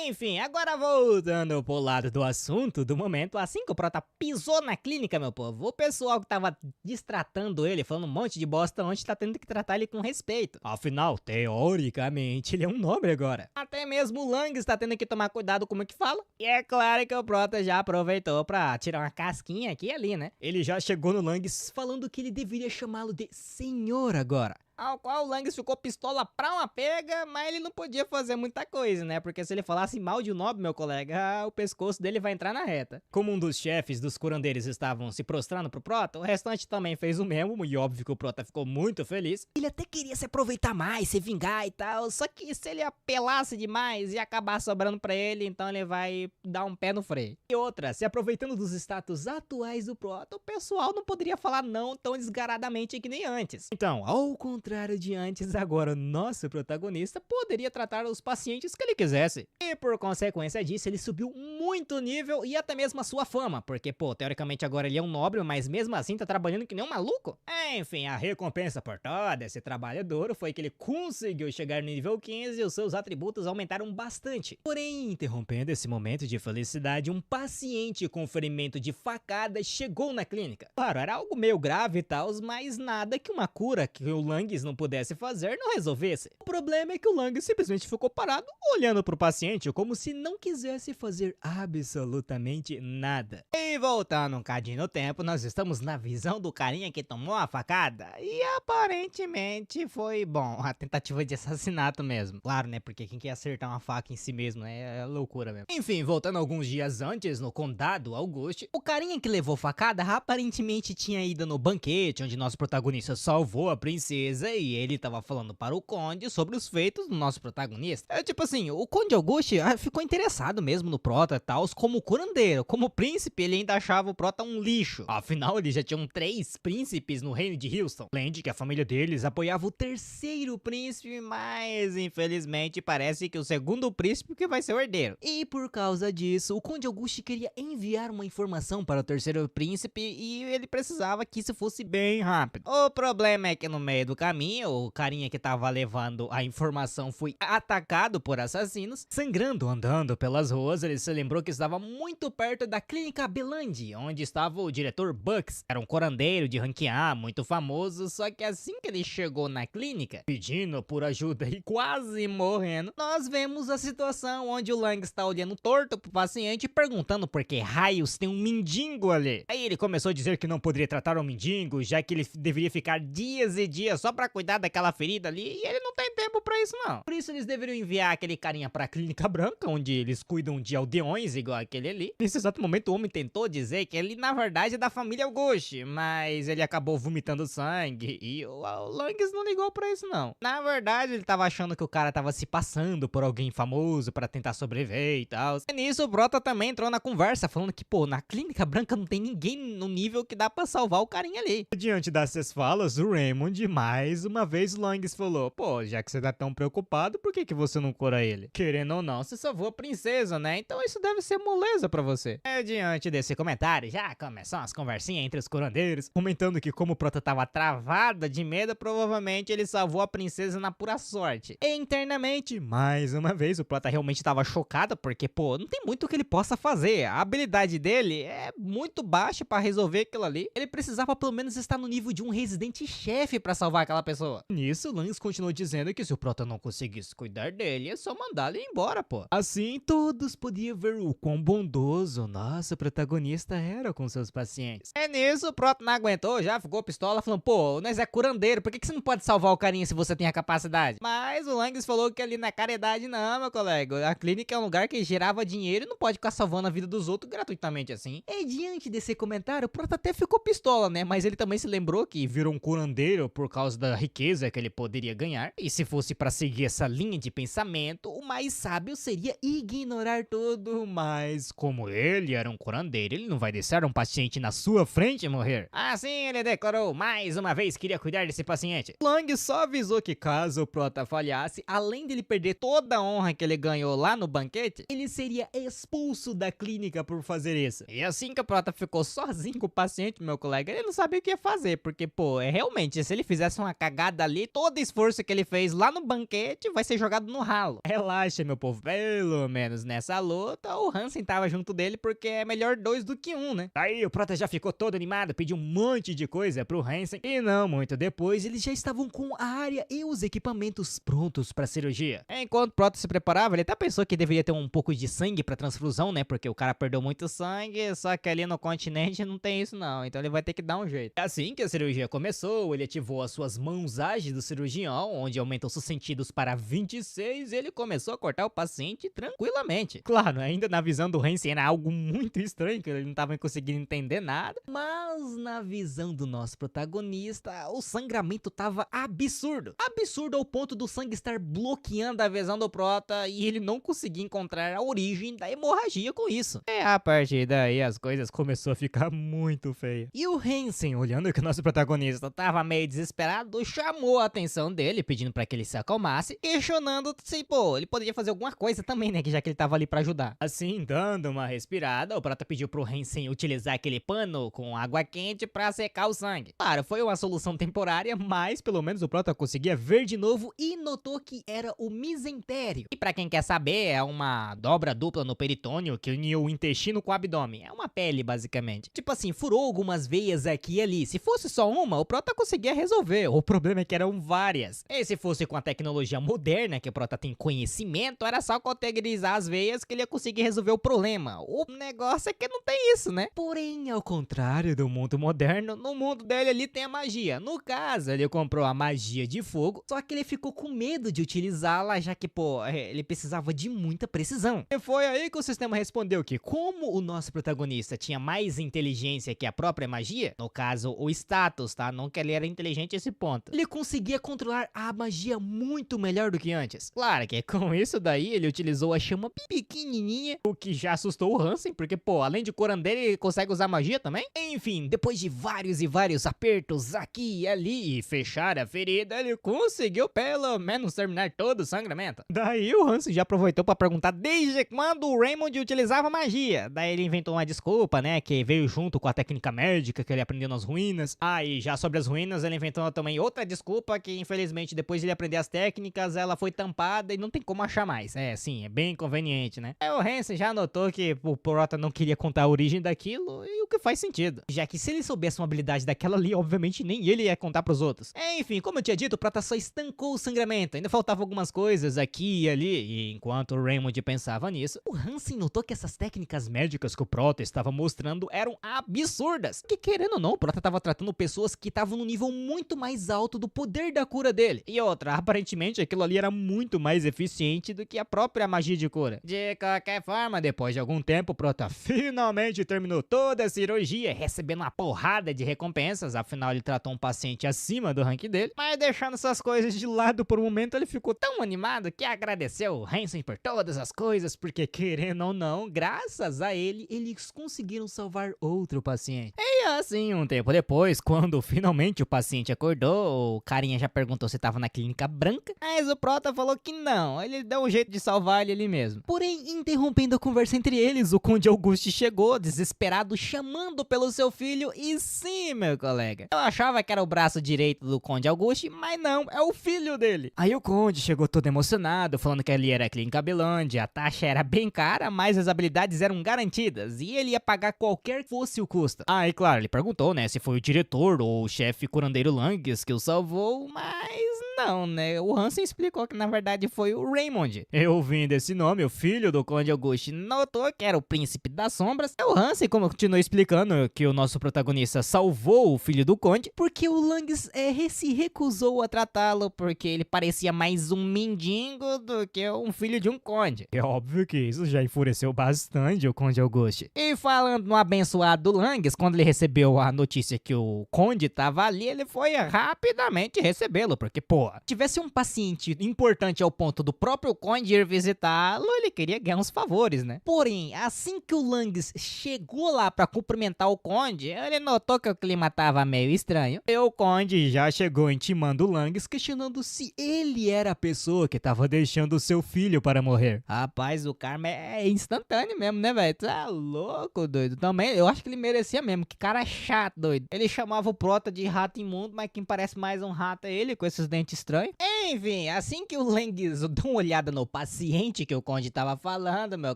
Enfim, agora voltando pro lado do assunto do momento, assim que o prota pisou na clínica, meu povo, o pessoal que tava destratando ele, falando um monte de bosta antes, tá tendo que tratar ele com respeito. Afinal, teoricamente, ele é um nobre agora. Até mesmo o Lang está tendo que tomar cuidado como que fala. E é claro que o prota já aproveitou pra tirar uma casquinha aqui e ali, né? Ele já chegou no Lang falando que ele deveria chamá-lo de senhor agora. Ao qual o Lang ficou pistola pra uma pega, mas ele não podia fazer muita coisa, né? Porque se ele falasse mal de um nobre, meu colega, o pescoço dele vai entrar na reta. Como um dos chefes dos curandeiros estavam se prostrando pro prota, o restante também fez o mesmo, e óbvio que o prota ficou muito feliz. Ele até queria se aproveitar mais, se vingar e tal, só que se ele apelasse demais e acabar sobrando pra ele, então ele vai dar um pé no freio. E outra, se aproveitando dos status atuais do prota, o pessoal não poderia falar não tão desgaradamente que nem antes. Então, ao contrário de antes, agora o nosso protagonista poderia tratar os pacientes que ele quisesse. E por consequência disso, ele subiu muito o nível e até mesmo a sua fama, porque, pô, teoricamente agora ele é um nobre, mas mesmo assim tá trabalhando que nem um maluco. Enfim, a recompensa por todo esse trabalho duro foi que ele conseguiu chegar no nível 15 e os seus atributos aumentaram bastante. Porém, interrompendo esse momento de felicidade, um paciente com ferimento de facada chegou na clínica. Claro, era algo meio grave e tal, mas nada que uma cura que o Lang não pudesse fazer não resolvesse. O problema é que o Lang simplesmente ficou parado olhando pro paciente como se não quisesse fazer absolutamente nada. E voltando um cadinho no tempo, nós estamos na visão do carinha que tomou a facada e aparentemente foi, bom, a tentativa de assassinato mesmo. Claro, né, porque quem quer acertar uma faca em si mesmo é loucura mesmo. Enfim, voltando alguns dias antes no condado Auguste, o carinha que levou facada aparentemente tinha ido no banquete onde nosso protagonista salvou a princesa e ele tava falando para o conde sobre os feitos do nosso protagonista. Tipo assim, o conde Auguste ficou interessado mesmo no prota e tal, como curandeiro. Como príncipe, ele ainda achava o prota um lixo. Afinal, eles já tinham 3 príncipes no reino de Houston. Além de que a família deles apoiava o terceiro príncipe, mas infelizmente parece que o segundo príncipe que vai ser o herdeiro. E por causa disso, o conde Auguste queria enviar uma informação para o terceiro príncipe e ele precisava que isso fosse bem rápido. O problema é que no meio do caminho, o carinha que tava levando a informação foi atacado por assassinos. Sangrando, andando pelas ruas, ele se lembrou que estava muito perto da clínica Belandi, onde estava o diretor Bucks. Era um curandeiro de rank A, muito famoso, só que assim que ele chegou na clínica, pedindo por ajuda e quase morrendo, nós vemos a situação onde o Lang está olhando torto pro paciente e perguntando por que raios tem um mendigo ali. Aí ele começou a dizer que não poderia tratar o mendigo, já que ele deveria ficar dias e dias só pra pra cuidar daquela ferida ali e ele não tem tempo pra isso não. Por isso eles deveriam enviar aquele carinha pra Clínica Branca, onde eles cuidam de aldeões igual aquele ali. Nesse exato momento o homem tentou dizer que ele na verdade é da família Auguste, mas ele acabou vomitando sangue e o Langs não ligou pra isso não. Na verdade ele tava achando que o cara tava se passando por alguém famoso pra tentar sobreviver e tal. E nisso o Prota também entrou na conversa falando que, pô, na Clínica Branca não tem ninguém no nível que dá pra salvar o carinha ali. Diante dessas falas, o Raymond mais uma vez Langs falou, pô, já que você tá tão preocupado, por que você não cura ele? Querendo ou não, você salvou a princesa, né? Então isso deve ser moleza pra você. Diante desse comentário, já começou umas conversinhas entre os curandeiros, comentando que como o Prota tava travada de medo, provavelmente ele salvou a princesa na pura sorte. E internamente, mais uma vez, o Prota realmente tava chocado, porque, pô, não tem muito o que ele possa fazer. A habilidade dele é muito baixa pra resolver aquilo ali. Ele precisava pelo menos estar no nível de um residente-chefe pra salvar aquela pessoa. Nisso, Langs continuou dizendo que se o Prota não conseguisse cuidar dele, é só mandar ele embora, pô. Assim, todos podiam ver o quão bondoso o nosso protagonista era com seus pacientes. Nisso, o Prota não aguentou, já ficou pistola, falando, pô, nós é curandeiro, por que você não pode salvar o carinha se você tem a capacidade? Mas o Langs falou que ali na caridade não, meu colega. A clínica é um lugar que gerava dinheiro e não pode ficar salvando a vida dos outros gratuitamente assim. E diante desse comentário, o Prota até ficou pistola, né? Mas ele também se lembrou que virou um curandeiro por causa da riqueza que ele poderia ganhar. E se fosse pra seguir essa linha de pensamento, o mais sábio seria ignorar tudo. Mas como ele era um curandeiro, ele não vai deixar um paciente na sua frente morrer. Assim ele declarou, mais uma vez queria cuidar desse paciente. Lang só avisou que caso o Prota falhasse, além dele perder toda a honra que ele ganhou lá no banquete, ele seria expulso da clínica por fazer isso. E assim que o Prota ficou sozinho com o paciente, meu colega, ele não sabia o que ia fazer, porque, pô, realmente, se ele fizesse uma cagada ali, todo esforço que ele fez lá no banquete vai ser jogado no ralo. Relaxa, meu povo, pelo menos nessa luta, o Hansen tava junto dele porque é melhor dois do que um, né? Aí o Prota já ficou todo animado, pediu um monte de coisa pro Hansen, e não muito depois, eles já estavam com a área e os equipamentos prontos pra cirurgia. Enquanto o Prota se preparava, ele até pensou que deveria ter um pouco de sangue pra transfusão, né? Porque o cara perdeu muito sangue, só que ali no continente não tem isso não, então ele vai ter que dar um jeito. Assim que a cirurgia começou, ele ativou as suas mãos ágeis do cirurgião, onde aumentou seus sentidos para 26, e ele começou a cortar o paciente tranquilamente. Claro, ainda na visão do Hansen era algo muito estranho, que ele não tava conseguindo entender nada, mas na visão do nosso protagonista, o sangramento tava absurdo. Absurdo ao ponto do sangue estar bloqueando a visão do Prota e ele não conseguia encontrar a origem da hemorragia com isso. E a partir daí as coisas começou a ficar muito feias. E o Hansen, olhando que o nosso protagonista tava meio desesperado, chamou a atenção dele, pedindo pra que ele se acalmasse, questionando se, pô, ele poderia fazer alguma coisa também, né, que já que ele tava ali pra ajudar. Assim, dando uma respirada, o Prota pediu pro Hansen utilizar aquele pano com água quente pra secar o sangue. Claro, foi uma solução temporária, mas pelo menos o Prota conseguia ver de novo e notou que era o misentério. E pra quem quer saber, é uma dobra dupla no peritônio que unia o intestino com o abdômen. É uma pele, basicamente. Tipo assim, furou algumas veias aqui e ali. Se fosse só uma, o Prota conseguia resolver. O problema é que eram várias. E se fosse com a tecnologia moderna, que o Prota tem conhecimento, era só categorizar as veias que ele ia conseguir resolver o problema. O negócio é que não tem isso, né? Porém, ao contrário do mundo moderno, no mundo dele ali tem a magia. No caso, ele comprou a magia de fogo, só que ele ficou com medo de utilizá-la, já que, pô, ele precisava de muita precisão. E foi aí que o sistema respondeu que, como o nosso protagonista tinha mais inteligência que a própria magia, no caso, o status, tá? Não que ele era inteligente a esse ponto, ele conseguia controlar a magia muito melhor do que antes. Claro que com isso daí, ele utilizou a chama pequenininha, o que já assustou o Hansen, porque, pô, além de curandeiro, ele consegue usar magia também? Enfim, depois de vários e vários apertos aqui e ali e fechar a ferida, ele conseguiu pelo menos terminar todo o sangramento. Daí o Hansen já aproveitou pra perguntar desde quando o Raymond utilizava magia. Daí ele inventou uma desculpa, né, que veio junto com a técnica médica que ele aprendeu nas ruínas. E já sobre as ruínas, ele inventou também outra desculpa que, infelizmente, depois de ele aprender as técnicas, ela foi tampada e não tem como achar mais. Sim, é bem conveniente, né? Aí o Hansen já notou que o Prota não queria contar a origem daquilo, e o que faz sentido. Já que se ele soubesse uma habilidade daquela ali, obviamente nem ele ia contar pros outros. Enfim, como eu tinha dito, o Prota só estancou o sangramento. Ainda faltavam algumas coisas aqui e ali, e enquanto o Raymond pensava nisso, o Hansen notou que essas técnicas médicas que o Prota estava mostrando eram absurdas. Que querendo ou não, o Prota estava tratando pessoas que estavam no nível muito mais mais alto do poder da cura dele. E outra, aparentemente aquilo ali era muito mais eficiente do que a própria magia de cura. De qualquer forma, depois de algum tempo, o Prota finalmente terminou toda a cirurgia, recebendo uma porrada de recompensas, afinal ele tratou um paciente acima do rank dele. Mas deixando essas coisas de lado por um momento, ele ficou tão animado que agradeceu o Hansen por todas as coisas, porque querendo ou não, graças a ele, eles conseguiram salvar outro paciente. E assim, um tempo depois, quando finalmente o paciente acordou, o carinha já perguntou se tava na clínica branca, mas o Prota falou que não, ele deu um jeito de salvar ele ali mesmo. Porém, interrompendo a conversa entre eles, o Conde Auguste chegou, desesperado, chamando pelo seu filho, e sim, meu colega, eu achava que era o braço direito do Conde Auguste, mas não, é o filho dele. Aí o Conde chegou todo emocionado, falando que ali era a Clínica Belândia, a taxa era bem cara, mas as habilidades eram garantidas, e ele ia pagar qualquer que fosse o custo. Ah, e claro, ele perguntou, né, se foi o diretor ou o chefe curandeiro Langes que o salvou, mas não, né, o Hansen explicou que na verdade foi o Raymond. Eu ouvindo esse nome, o filho do Conde Auguste notou que era o príncipe das sombras. O Hansen continuou explicando que o nosso protagonista salvou o filho do Conde porque o Langes se recusou a tratá-lo porque ele parecia mais um mendigo do que um filho de um conde. É óbvio que isso já enfureceu bastante o Conde Auguste. E falando no abençoado do Langes, quando ele recebeu a notícia que o Conde tava ali, ele foi rapidamente recebê-lo, porque, pô, tivesse um paciente importante ao ponto do próprio Conde ir visitá-lo, ele queria ganhar uns favores, né? Porém, assim que o Langes chegou lá pra cumprimentar o Conde, ele notou que o clima tava meio estranho. E o Conde já chegou intimando o Langes, questionando se ele era a pessoa que tava deixando o seu filho para morrer. Rapaz, o karma é instantâneo mesmo, né, velho? Tá louco, doido. Também, eu acho que ele merecia mesmo. Que cara chato, doido. Ele chamava o Prota de rato imundo, mas quem parece mais um rato é ele, com esses dentes estranhos. Enfim, assim que o Langes deu uma olhada no paciente que o Conde tava falando, meu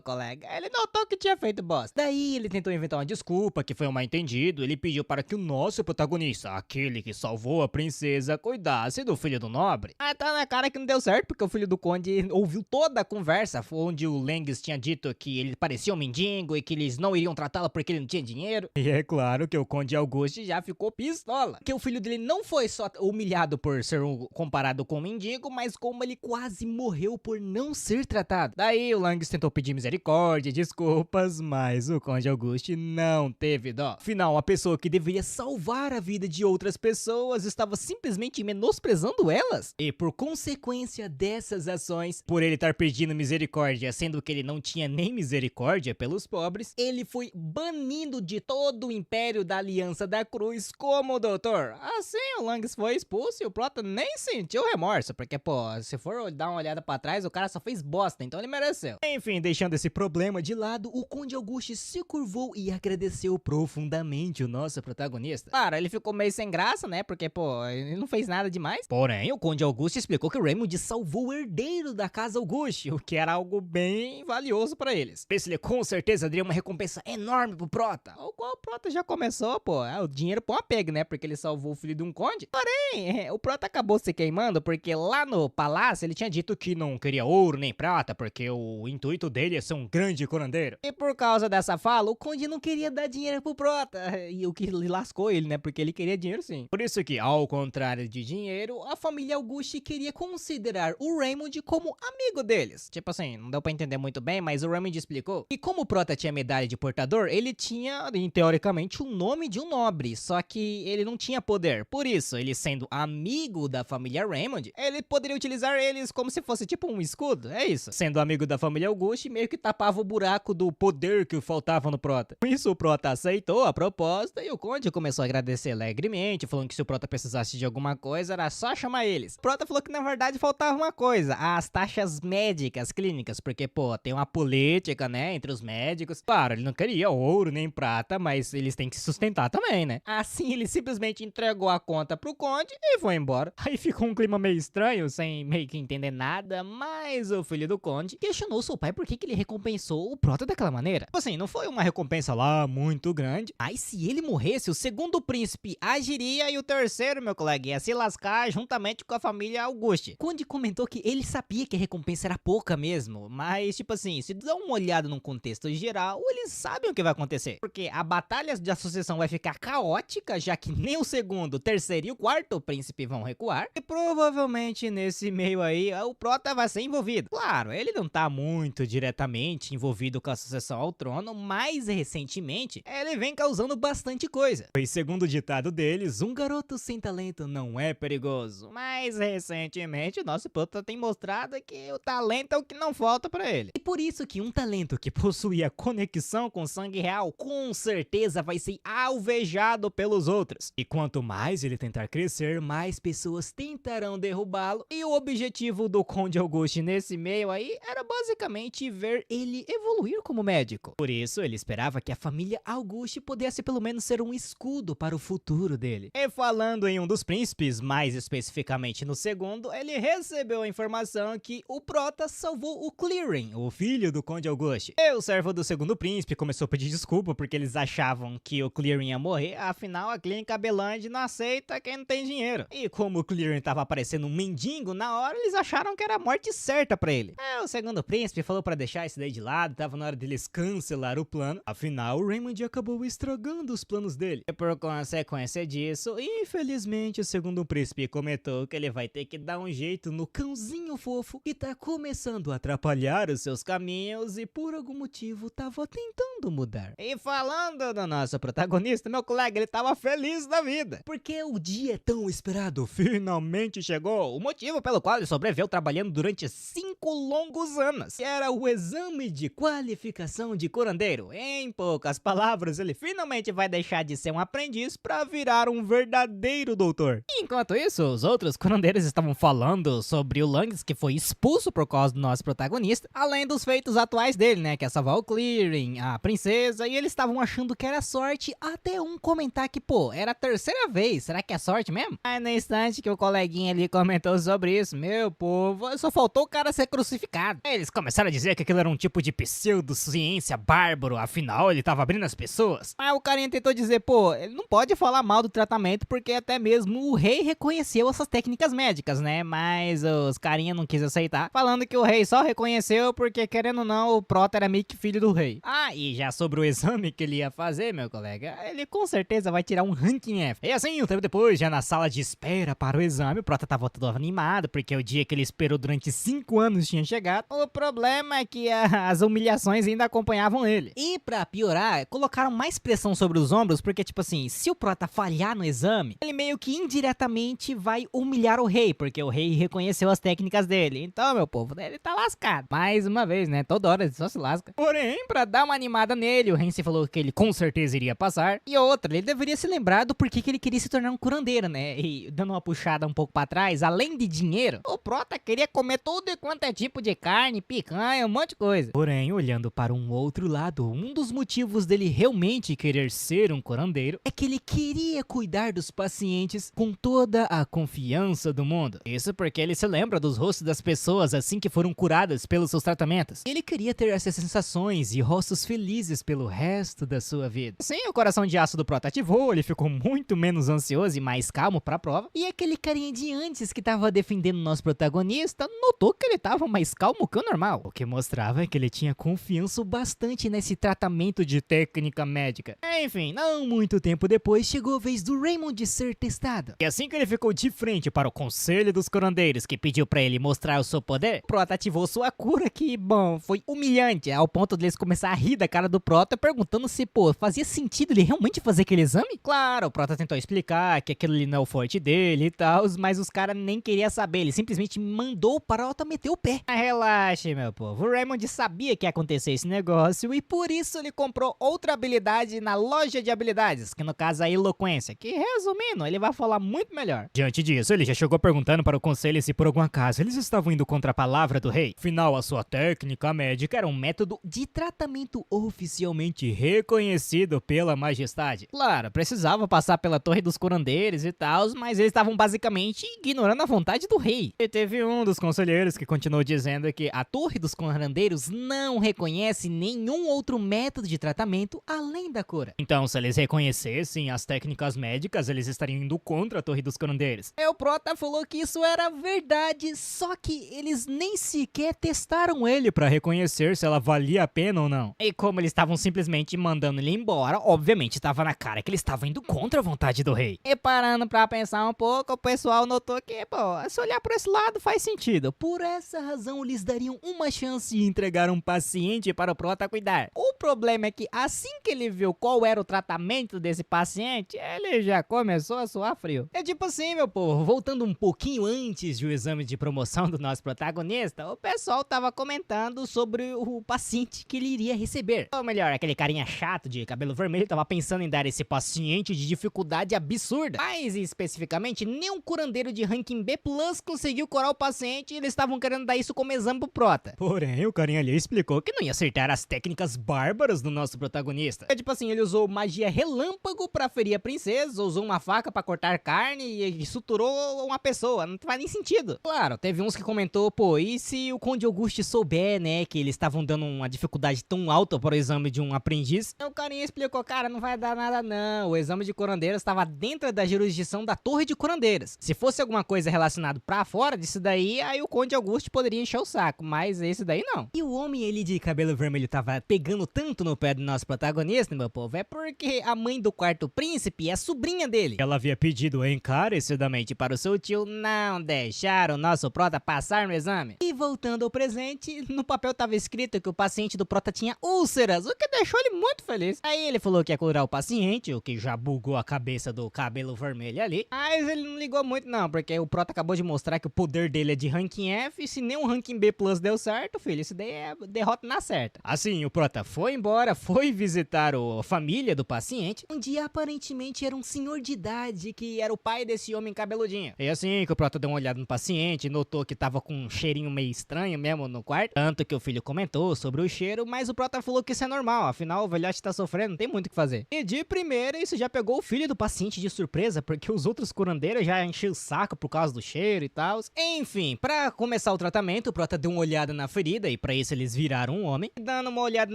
colega, ele notou que tinha feito bosta. Daí ele tentou inventar uma desculpa, que foi um mal-entendido. Ele pediu para que o nosso protagonista, aquele que salvou a princesa, cuidasse do filho do nobre. Ah, tá na cara que não deu certo, porque o filho do Conde ouviu toda a conversa, onde o Langes tinha dito que ele parecia um mendigo e que eles não iriam tratá-lo porque ele não tinha dinheiro. E é claro que o Conde Auguste já ficou pistola, que o filho dele não foi só humilhado por ser comparado com um mendigo, mas como ele quase morreu por não ser tratado. Daí o Langes tentou pedir misericórdia, desculpas, mas o Conde Auguste não teve dó. Afinal, a pessoa que deveria salvar a vida de outras pessoas estava simplesmente menosprezando elas. E por consequência dessas ações, por ele estar pedindo misericórdia, sendo que ele não tinha nem misericórdia pelos pobres, ele foi banido de todo o Império da Aliança da Cruz como doutor. Assim, o Langes foi expulso e o Prota nem sentiu remorso, porque, pô, se for dar uma olhada pra trás, o cara só fez bosta, então ele mereceu. Enfim, deixando esse problema de lado, o Conde Auguste se curvou e agradeceu profundamente o nosso protagonista. Claro, ele ficou meio sem graça, né, porque, pô, ele não fez nada demais. Porém, o Conde Auguste explicou que o Raymond salvou o herdeiro da casa Auguste, o que era algo bem valioso pra eles. Por isso ele com certeza daria uma recompensa enorme pro Prota. O qual o Prota já começou, pô, o dinheiro põe uma pega, né, porque ele salvou o filho de um conde. Porém, o Prota acabou se queimando porque lá no palácio ele tinha dito que não queria ouro nem prata, porque o intuito dele é ser um grande curandeiro. E por causa dessa fala, o Conde não queria dar dinheiro pro Prota, e o que lascou ele, né, porque ele queria dinheiro sim. Por isso que, ao contrário de dinheiro, a família Auguste queria considerar o Raymond como amigo deles. Tipo assim, não deu pra entender muito bem, mas o Raymond explicou que como o Prota tinha medalha de portador, ele tinha, teoricamente, o nome de um nobre, só que ele não tinha poder. Por isso, ele sendo amigo da família Raymond, ele poderia utilizar eles como se fosse tipo um escudo, é isso. Sendo amigo da família Auguste, meio que tapava o buraco do poder que faltava no Prota. Com isso, o Prota aceitou a proposta e o Conde começou a agradecer alegremente, falando que se o Prota precisasse de alguma coisa, era só chamar eles. O Prota falou que na verdade faltava uma coisa, as taxas médicas clínicas, porque, pô, tem uma política, né, entre os médicos. Claro, ele não queria ouro nem prata, mas eles têm que se sustentar também, né? Assim, ele simplesmente entregou a conta pro Conde e foi embora. Aí ficou um clima meio estranho, sem meio que entender nada, mas o filho do conde questionou seu pai por que ele recompensou o Prota daquela maneira. Tipo assim, não foi uma recompensa lá muito grande, mas se ele morresse, o segundo príncipe agiria e o terceiro, meu colega, ia se lascar juntamente com a família Auguste. Conde comentou que ele sabia que a recompensa era pouca mesmo, mas tipo assim, se dá uma olhada num contexto geral, eles sabem o que vai acontecer. Porque a batalha de associação vai ficar caótica, já que nem o segundo, o terceiro e o quarto príncipe vão recuar. E provavelmente nesse meio aí, o Prota vai ser envolvido. Claro, ele não tá muito diretamente envolvido com a sucessão ao trono, mas recentemente ele vem causando bastante coisa. Pois segundo o ditado deles, um garoto sem talento não é perigoso. Mas recentemente o nosso Prota tem mostrado que o talento é o que não falta pra ele. E por isso que um talento que possui a conexão com o sangue real, com certeza vai ser alvejado pelos outros. E quanto mais ele tentar crescer, mais pessoas tentarão derrubá-lo. E o objetivo do Conde Auguste nesse meio aí era basicamente ver ele evoluir como médico. Por isso ele esperava que a família Auguste pudesse pelo menos ser um escudo para o futuro dele. E falando em um dos príncipes, mais especificamente no segundo, ele recebeu a informação que o Prota salvou o Clearing, o filho do Conde Auguste. E o servo do segundo príncipe começou a pedir desculpa porque eles achavam que o Clearing ia morrer, afinal a clínica Beland não aceita quem não tem dinheiro. E como o Clearing tava parecendo um mendigo na hora, eles acharam que era a morte certa pra ele. O segundo príncipe falou pra deixar isso daí de lado, tava na hora deles cancelar o plano. Afinal, o Raymond acabou estragando os planos dele. E por consequência disso, infelizmente o segundo príncipe comentou que ele vai ter que dar um jeito no cãozinho fofo que tá começando a atrapalhar os seus caminhos e por algum motivo tava tentando mudar. E falando do nosso protagonista, meu colega, ele tava feliz da vida, porque o dia tão esperado finalmente chegou. O motivo pelo qual ele sobreviveu trabalhando durante 5 longos anos, que era o exame de qualificação de curandeiro. Em poucas palavras, ele finalmente vai deixar de ser um aprendiz para virar um verdadeiro doutor. E enquanto isso, os outros curandeiros estavam falando sobre o Langs, que foi expulso por causa do nosso protagonista, além dos feitos atuais dele, né, que é salvar o Clearing, a princesa, e eles estavam achando que era sorte, até um comentar que, pô, era a terceira vez, será que é sorte mesmo? Aí no instante que o coleguinha ali comentou sobre isso, meu povo, só faltou o cara ser crucificado. Aí eles começaram a dizer que aquilo era um tipo de pseudociência bárbaro, afinal ele tava abrindo as pessoas. Aí o carinha tentou dizer, pô, ele não pode falar mal do tratamento porque até mesmo o rei reconheceu essas técnicas médicas, né? Mas os carinha não quis aceitar, falando que o rei só reconheceu porque, querendo ou não, o Prota era meio que filho do rei. Ah, e já sobre o exame que ele ia fazer, meu colega, ele com certeza vai tirar um ranking F. E assim, um tempo depois, já na sala de espera para o exame, o Prota tava todo animado, porque o dia que ele esperou durante 5 anos tinha chegado. O problema é que as humilhações ainda acompanhavam ele. E pra piorar, colocaram mais pressão sobre os ombros, porque tipo assim, se o Prota falhar no exame, ele meio que indiretamente vai humilhar o rei, porque o rei reconheceu as técnicas dele. Então, meu povo, ele tá lascado. Mais uma vez, né? Toda hora ele só se lasca. Porém, pra dar uma animada nele, o Hansi falou que ele com certeza iria passar. E outra, ele deveria se lembrar do porquê que ele queria se tornar um curandeiro, né? E dando uma puxada um pouco pra trás, além de dinheiro, o Prota queria comer tudo quanto é tipo de carne, picanha, um monte de coisa. Porém, olhando para um outro lado, um dos motivos dele realmente querer ser um curandeiro é que ele queria cuidar dos pacientes com toda a confiança do mundo. Isso porque ele se lembra dos rostos das pessoas assim que foram curadas pelos seus tratamentos. Ele queria ter essas sensações e rostos felizes pelo resto da sua vida. Sim, o coração de aço do Prota ativou, ele ficou muito menos ansioso e mais calmo pra prova. E aquele carinha de antes que tava defendendo o nosso protagonista notou que ele tava mais calmo que o normal. O que mostrava que ele tinha confiança bastante nesse tratamento de técnica médica. Enfim, não muito tempo depois chegou a vez do Raymond ser testado. E assim que ele ficou de frente para o conselho dos curandeiros, que pediu pra ele mostrar o seu poder, o Prota ativou sua cura que, bom, foi humilhante, ao ponto deles começar a rir da cara do Prota, perguntando se, pô, fazia sentido ele realmente fazer aquele exame? Claro, o Prota tentou explicar que aquilo ali não é o forte dele e tal, mas os caras nem queriam saber, ele simplesmente mandou o Prota meter o pé. Mas relaxe, meu povo, o Raymond sabia que ia acontecer esse negócio e por isso ele comprou outra habilidade na loja de habilidades, que no caso é a eloquência, que resumindo, ele vai falar muito melhor. Diante disso, ele já chegou perguntando para o conselho se por algum acaso eles estavam indo contra a palavra do rei. Afinal, a sua técnica médica era um método de tratamento oficialmente reconhecido pela majestade. Claro, precisava passar pela torre dos curandeiros e tal, mas eles estavam basicamente basicamente ignorando a vontade do rei. E teve um dos conselheiros que continuou dizendo que a Torre dos Curandeiros não reconhece nenhum outro método de tratamento além da cura. Então, se eles reconhecessem as técnicas médicas, eles estariam indo contra a Torre dos Curandeiros. E o Prota falou que isso era verdade, só que eles nem sequer testaram ele pra reconhecer se ela valia a pena ou não. E como eles estavam simplesmente mandando ele embora, obviamente estava na cara que eles estavam indo contra a vontade do rei. E parando pra pensar um pouco, o pessoal notou que, pô, se olhar por esse lado faz sentido. Por essa razão, eles dariam uma chance e entregaram um paciente para o Prota cuidar. O problema é que assim que ele viu qual era o tratamento desse paciente, ele já começou a suar frio. É tipo assim, meu povo, voltando um pouquinho antes do exame de promoção do nosso protagonista, o pessoal tava comentando sobre o paciente que ele iria receber. Ou melhor, aquele carinha chato de cabelo vermelho tava pensando em dar esse paciente de dificuldade absurda. Mais especificamente, nenhum curandeiro de ranking B+ conseguiu curar o paciente e eles estavam querendo dar isso como exame pro Prota. Porém, o carinha ali explicou que não ia acertar as técnicas bárbaras do nosso protagonista. É tipo assim, ele usou magia relâmpago pra ferir a princesa, usou uma faca pra cortar carne e suturou uma pessoa. Não faz nem sentido. Claro, teve uns que comentou, pô, e se o Conde Auguste souber, né, que eles estavam dando uma dificuldade tão alta para o exame de um aprendiz? O carinha explicou, cara, não vai dar nada não. O exame de curandeiras estava dentro da jurisdição da Torre de Curandeiras. Se fosse alguma coisa relacionada pra fora disso daí, aí o Conde Auguste poderia encher o saco, mas esse daí não. E o homem ele de cabelo vermelho tava pegando tanto no pé do nosso protagonista, meu povo, é porque a mãe do quarto príncipe é sobrinha dele. Ela havia pedido encarecidamente para o seu tio não deixar o nosso Prota passar no exame. E voltando ao presente, no papel tava escrito que o paciente do Prota tinha úlceras, o que deixou ele muito feliz. Aí ele falou que ia curar o paciente, o que já bugou a cabeça do cabelo vermelho ali. Mas ele não ligou muito não, porque o Prota acabou de mostrar que o poder dele é de ranking F, e se nem um ranking B+ deu certo, filho, isso daí é derrota na certa. Assim, o Prota foi embora, foi visitar a família do paciente, onde aparentemente era um senhor de idade, que era o pai desse homem cabeludinho. E assim que o Prota deu uma olhada no paciente, notou que tava com um cheirinho meio estranho mesmo no quarto, tanto que o filho comentou sobre o cheiro, mas o Prota falou que isso é normal, afinal o velhote tá sofrendo, não tem muito o que fazer. E de primeira, isso já pegou o filho do paciente de surpresa, porque os outros curandeiros já encheram o saco por causa do cheiro e tal. Enfim, pra começar o tratamento, o Prota deu uma olhada na ferida, e pra isso eles viraram um homem. Dando uma olhada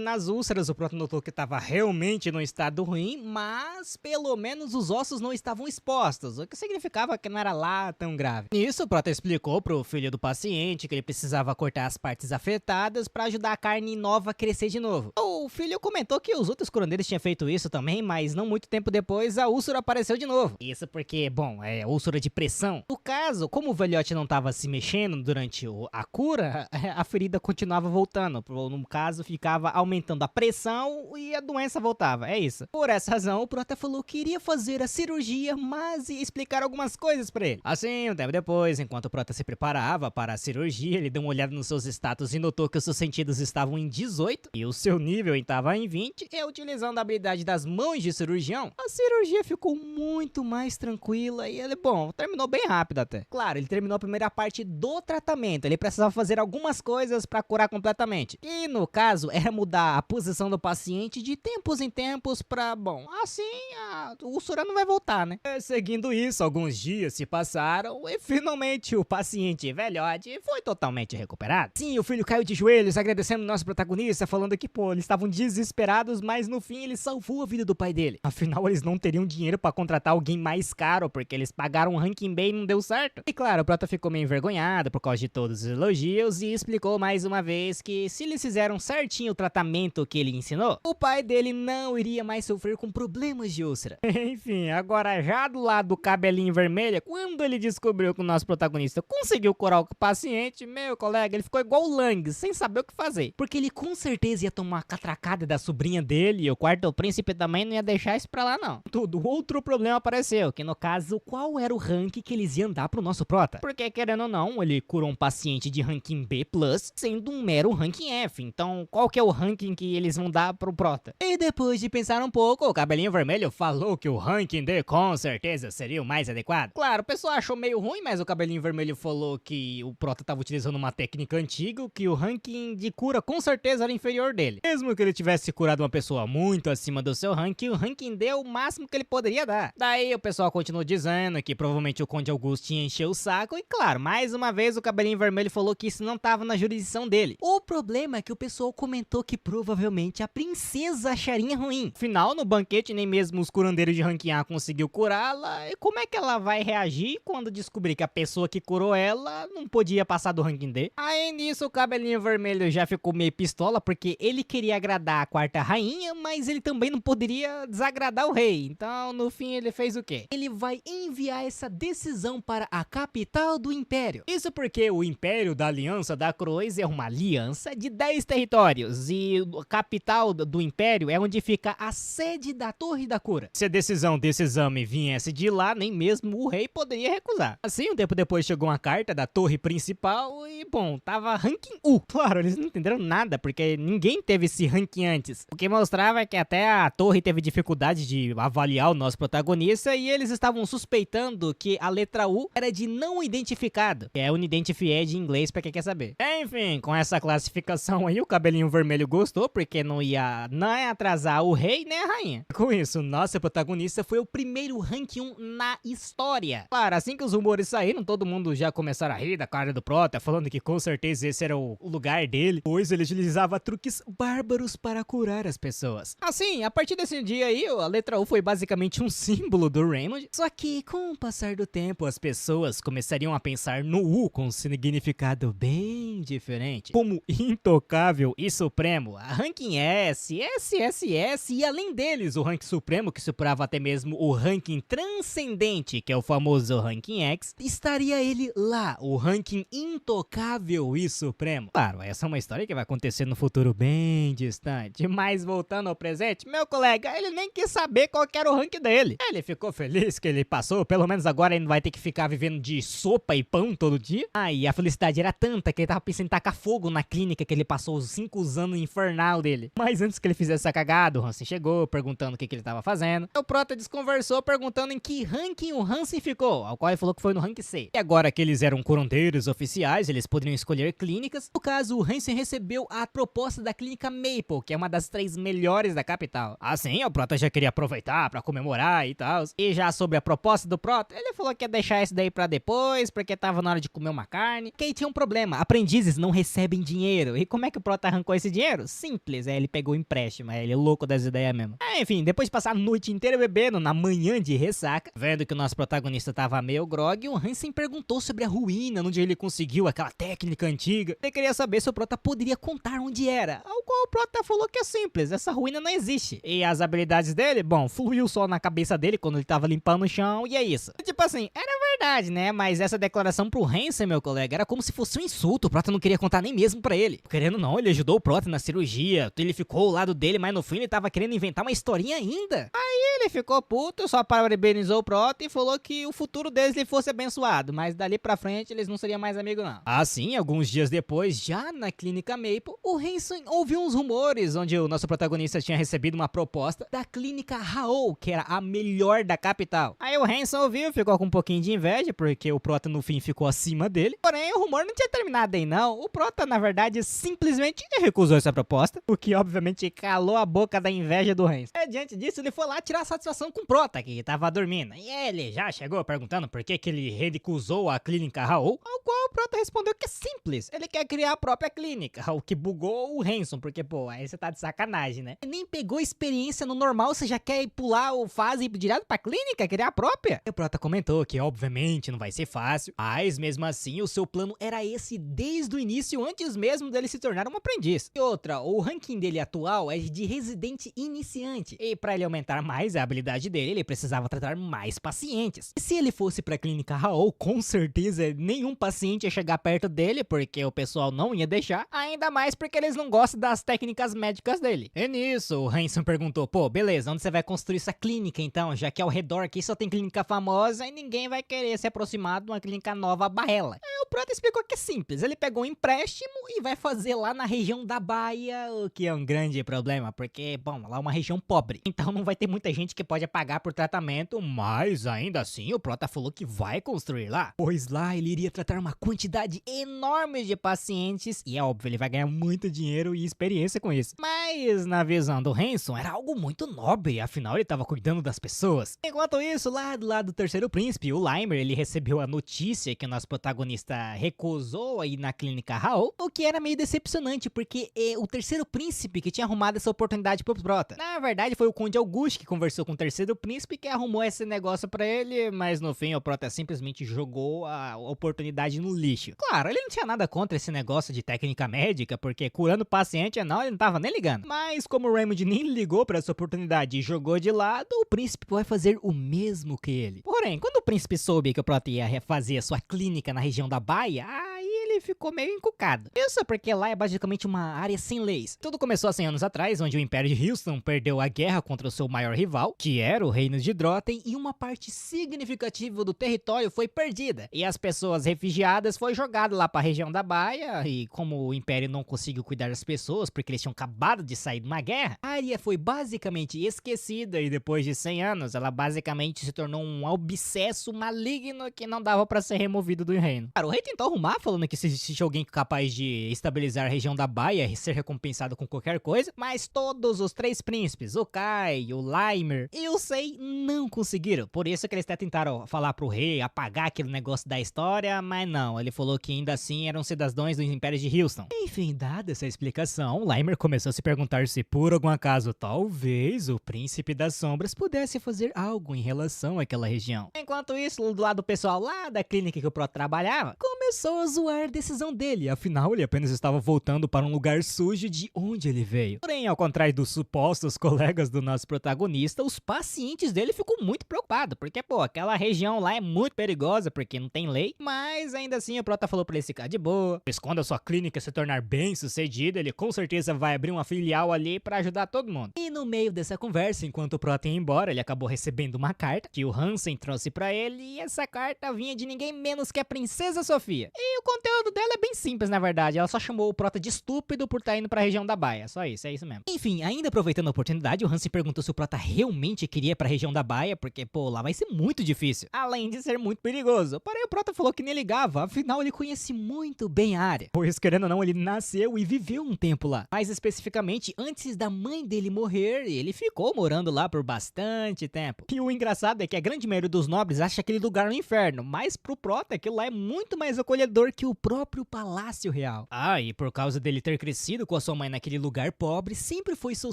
nas úlceras, o Prota notou que tava realmente num estado ruim, mas pelo menos os ossos não estavam expostos, o que significava que não era lá tão grave. Nisso, o Prota explicou pro filho do paciente que ele precisava cortar as partes afetadas pra ajudar a carne nova a crescer de novo. O filho comentou que os outros curandeiros tinham feito isso também, mas não muito tempo depois a úlcera apareceu de novo. Isso porque, bom, é úlcera de pressão. No caso, como o velhote não tava se mexendo durante a cura, a ferida continuava voltando. No caso, ficava aumentando a pressão e a doença voltava. É isso. Por essa razão, o Prota falou que iria fazer a cirurgia, mas ia explicar algumas coisas pra ele. Assim, um tempo depois, enquanto o Prota se preparava para a cirurgia, ele deu uma olhada nos seus status e notou que os seus sentidos estavam em 18 e o seu nível estava em 20, e utilizando a habilidade das mãos de cirurgião, a cirurgia ficou muito mais tranquila e ele, bom, terminou bem rápido até. Claro, ele terminou a primeira parte do tratamento, ele precisava fazer algumas coisas para curar completamente. E no caso, era mudar a posição do paciente de tempos em tempos para, bom, assim a úlcera não vai voltar, né? E, seguindo isso, alguns dias se passaram e finalmente o paciente velhote foi totalmente recuperado. Sim, o filho caiu de joelhos agradecendo o nosso protagonista, falando que, pô, eles estavam desesperados, mas no fim ele salvou a vida do pai dele. Afinal, eles não teriam dinheiro pra contratar alguém mais caro, porque eles pagaram um ranking B e não deu certo. E claro, o Prota ficou meio envergonhado por causa de todos os elogios e explicou mais uma vez que se eles fizeram certinho o tratamento que ele ensinou, o pai dele não iria mais sofrer com problemas de úlcera. Enfim, agora já do lado do cabelinho vermelho, quando ele descobriu que o nosso protagonista conseguiu curar o paciente, meu colega, ele ficou igual o Lang, sem saber o que fazer. Porque ele com certeza ia tomar uma catracada da sobrinha dele e o quarto príncipe também não ia deixar isso pra lá não. Tudo, outro problema apareceu, que no caso, qual era o ranking que eles iam dar pro nosso Prota? Porque querendo ou não, ele curou um paciente de ranking B+, sendo um mero ranking F, então qual que é o ranking que eles vão dar pro Prota? E depois de pensar um pouco, o cabelinho vermelho falou que o ranking D com certeza seria o mais adequado. Claro, o pessoal achou meio ruim, mas o cabelinho vermelho falou que o Prota tava utilizando uma técnica antiga, que o ranking de cura com certeza era inferior dele. Mesmo que ele tivesse curado uma pessoa muito acima do seu ranking, o ranking D é o máximo que ele poderia dar. Daí o pessoal continuou dizendo que provavelmente provavelmente o Conde Augusto ia encher o saco e, claro, mais uma vez o Cabelinho Vermelho falou que isso não tava na jurisdição dele. O problema é que o pessoal comentou que provavelmente a princesa acharia ruim. Afinal, no banquete, nem mesmo os curandeiros de ranking A conseguiu curá-la. E como é que ela vai reagir quando descobrir que a pessoa que curou ela não podia passar do ranking D? Aí nisso o Cabelinho Vermelho já ficou meio pistola porque ele queria agradar a quarta rainha, mas ele também não poderia desagradar o rei. Então, no fim, ele fez o quê? Ele vai enviar essa decisão para a capital do Império. Isso porque o Império da Aliança da Cruz é uma aliança de 10 territórios e a capital do Império é onde fica a sede da Torre da Cura. Se a decisão desse exame viesse de lá, nem mesmo o rei poderia recusar. Assim, um tempo depois chegou uma carta da torre principal e, bom, tava ranking U. Claro, eles não entenderam nada, porque ninguém teve esse ranking antes. O que mostrava que até a torre teve dificuldade de avaliar o nosso protagonista e eles estavam suspeitando que a letra U era de não identificado, que é unidentified em inglês pra quem quer saber. Enfim, com essa classificação aí, o Cabelinho Vermelho gostou, porque não ia atrasar o rei nem a rainha. Com isso, nosso protagonista foi o primeiro rank 1 na história. Claro, assim que os rumores saíram, todo mundo já começaram a rir da cara do Prota, falando que com certeza esse era o lugar dele, pois ele utilizava truques bárbaros para curar as pessoas. Assim, a partir desse dia aí, a letra U foi basicamente um símbolo do Raymond, só que com o passar do tempo, as pessoas começariam a pensar no U com um significado bem diferente, como intocável e supremo, a ranking S, SSS e além deles, o ranking supremo que superava até mesmo o ranking transcendente, que é o famoso ranking X, estaria ele lá, o ranking intocável e supremo. Claro, essa é uma história que vai acontecer no futuro bem distante, mas voltando ao presente, meu colega, ele nem quis saber qual que era o ranking dele. Ele ficou feliz que ele passou, pelo menos agora ele não vai ter que ficar vivendo de sopa e pão todo dia. E a felicidade era tanta que ele tava pensando em tacar fogo na clínica que ele passou os 5 anos infernal dele. Mas antes que ele fizesse essa cagada, o Hansen chegou perguntando o que ele tava fazendo. O Prota desconversou perguntando em que ranking o Hansen ficou, ao qual ele falou que foi no ranking C. E agora que eles eram curandeiros oficiais, eles poderiam escolher clínicas. No caso, o Hansen recebeu a proposta da clínica Maple, que é uma das 3 melhores da capital. Assim, o Prota já queria aproveitar pra comemorar e tal. E já sobre a proposta do Prota, ele falou que ia deixar isso daí pra depois, porque tava na hora de comer uma carne. Que aí tinha um problema, aprendizes não recebem dinheiro. E como é que o Prota arrancou esse dinheiro? Simples, ele pegou o empréstimo, ele é louco das ideias mesmo. Enfim, depois de passar a noite inteira bebendo, na manhã de ressaca, vendo que o nosso protagonista tava meio grog, o Hansen perguntou sobre a ruína, onde ele conseguiu aquela técnica antiga. Ele queria saber se o Prota poderia contar onde era, ao qual o Prota falou que é simples, essa ruína não existe. E as habilidades dele, bom, fluiu só na cabeça dele quando ele tava limpando o chão, e é isso. Tipo assim, era verdade, né, mas essa declaração pro Hansen, meu colega, era como se fosse um insulto, o Prota não queria contar nem mesmo pra ele. Querendo não, ele ajudou o Prota na cirurgia, ele ficou ao lado dele, mas no fim ele tava querendo inventar uma historinha ainda. Aí ele ficou puto, só parabenizou o Prota e falou que o futuro deles lhe fosse abençoado, mas dali pra frente eles não seriam mais amigos não. Assim, alguns dias depois, já na clínica Maple, o Hansen ouviu uns rumores onde o nosso protagonista tinha recebido uma proposta da clínica Raoul, que era a melhor da capital. Aí o Hansen ouviu, ficou com um pouquinho de inveja, porque o Prota no fim ficou acima dele. Porém, o rumor não tinha terminado aí não. O Prota, na verdade, simplesmente recusou essa proposta, o que obviamente calou a boca da inveja do Hansen. E diante disso, ele foi lá tirar satisfação com o Prota, que tava dormindo. E ele já chegou perguntando por que ele recusou a clínica Raoul, ao qual o Prota respondeu que é simples. Ele quer criar a própria clínica, o que bugou o Hansen, porque, pô, aí você tá de sacanagem, né? Ele nem pegou experiência no normal, você já quer ir pular o fase e ir direto pra clínica, criar a própria? E o Prota comentou que, obviamente, não vai ser fácil, mas mesmo assim, o seu plano era esse desde o início, antes mesmo dele se tornar um aprendiz. E outra, o ranking dele atual é de residente iniciante, e pra ele aumentar mais a habilidade dele, ele precisava tratar mais pacientes. E se ele fosse pra clínica Raoul, com certeza nenhum paciente ia chegar perto dele, porque o pessoal não ia deixar, ainda mais porque eles não gostam das técnicas médicas dele. E nisso, o Hansen perguntou, pô, beleza, onde você vai construir essa clínica então, já que ao redor aqui só tem clínica famosa e ninguém vai querer se aproximar de uma clínica nova barrela. Aí o Prota explicou que é simples, ele pegou um empréstimo e vai fazer lá na região da Baia, o que é um grande problema, porque, bom, lá é uma região pobre, então não vai ter muita gente que pode pagar por tratamento, mas ainda assim o Prota falou que vai construir lá, pois lá ele iria tratar uma quantidade enorme de pacientes e é óbvio, ele vai ganhar muito dinheiro e experiência com isso. Mas na visão do Hansen era algo muito nobre, afinal ele estava cuidando das pessoas. Enquanto isso, lá do lado do terceiro príncipe, o Limer, ele recebeu a notícia que o nosso protagonista recusou aí na clínica Raul, o que era meio decepcionante, porque o terceiro príncipe que tinha arrumado essa oportunidade pro Prota. Na verdade, foi o Conde Auguste que conversou com o terceiro príncipe que arrumou esse negócio pra ele, mas no fim o Prota simplesmente jogou a oportunidade no lixo. Claro, ele não tinha nada contra esse negócio de técnica médica, porque curando o paciente, não, ele não tava nem ligando. Mas como o Raymond nem ligou pra essa oportunidade e jogou de lado, o príncipe vai fazer o mesmo que ele. Porém, quando o príncipe soube que o Prota ia refazer a sua clínica na região da Baia, aí ele ficou meio encucado. Isso porque lá é basicamente uma área sem leis. Tudo começou há 100 anos atrás, onde o Império de Houston perdeu a guerra contra o seu maior rival, que era o Reino de Drotten, e uma parte significativa do território foi perdida. E as pessoas refugiadas foi jogado lá para a região da Baia, e como o Império não conseguiu cuidar das pessoas, porque eles tinham acabado de sair de uma guerra, a área foi basicamente esquecida, e depois de 100 anos, ela basicamente se tornou um abscesso maligno que não dava para ser removido do reino. Cara, o rei tentou arrumar, falando que se existe alguém capaz de estabilizar a região da Baia e ser recompensado com qualquer coisa, mas todos os 3 príncipes, o Kai, o Laimer e o Sei, não conseguiram. Por isso que eles até tentaram falar pro rei apagar aquele negócio da história, mas não, ele falou que ainda assim eram cidadãos do Império de Houston. Enfim, dada essa explicação, Laimer começou a se perguntar se por algum acaso talvez o Príncipe das Sombras pudesse fazer algo em relação àquela região. Enquanto isso, do lado pessoal lá da clínica que o Prota trabalhava, começou a zoar a decisão dele, afinal ele apenas estava voltando para um lugar sujo de onde ele veio. Porém, ao contrário dos supostos colegas do nosso protagonista, os pacientes dele ficam muito preocupados, porque pô, aquela região lá é muito perigosa, porque não tem lei, mas ainda assim o Prota falou pra ele ficar de boa, pois quando a sua clínica se tornar bem sucedida, ele com certeza vai abrir uma filial ali pra ajudar todo mundo. E no meio dessa conversa, enquanto o Prota ia embora, ele acabou recebendo uma carta que o Hansen trouxe pra ele, e essa carta vinha de ninguém menos que a Princesa Sofia. E o conteúdo dela é bem simples, na verdade, ela só chamou o Prota de estúpido por estar indo pra região da Baia, só isso, é isso mesmo. Enfim, ainda aproveitando a oportunidade, o Hansen perguntou se o Prota realmente queria ir pra região da Baia, porque pô, lá vai ser muito difícil, além de ser muito perigoso. Porém, o Prota falou que nem ligava, afinal ele conhece muito bem a área, pois querendo ou não, ele nasceu e viveu um tempo lá. Mais especificamente, antes da mãe dele morrer, ele ficou morando lá por bastante tempo. E o engraçado é que a grande maioria dos nobres acha aquele lugar um inferno, mas pro Prota aquilo lá é muito mais acolhedor que o próprio Palácio Real. Ah, e por causa dele ter crescido com a sua mãe naquele lugar pobre, sempre foi seu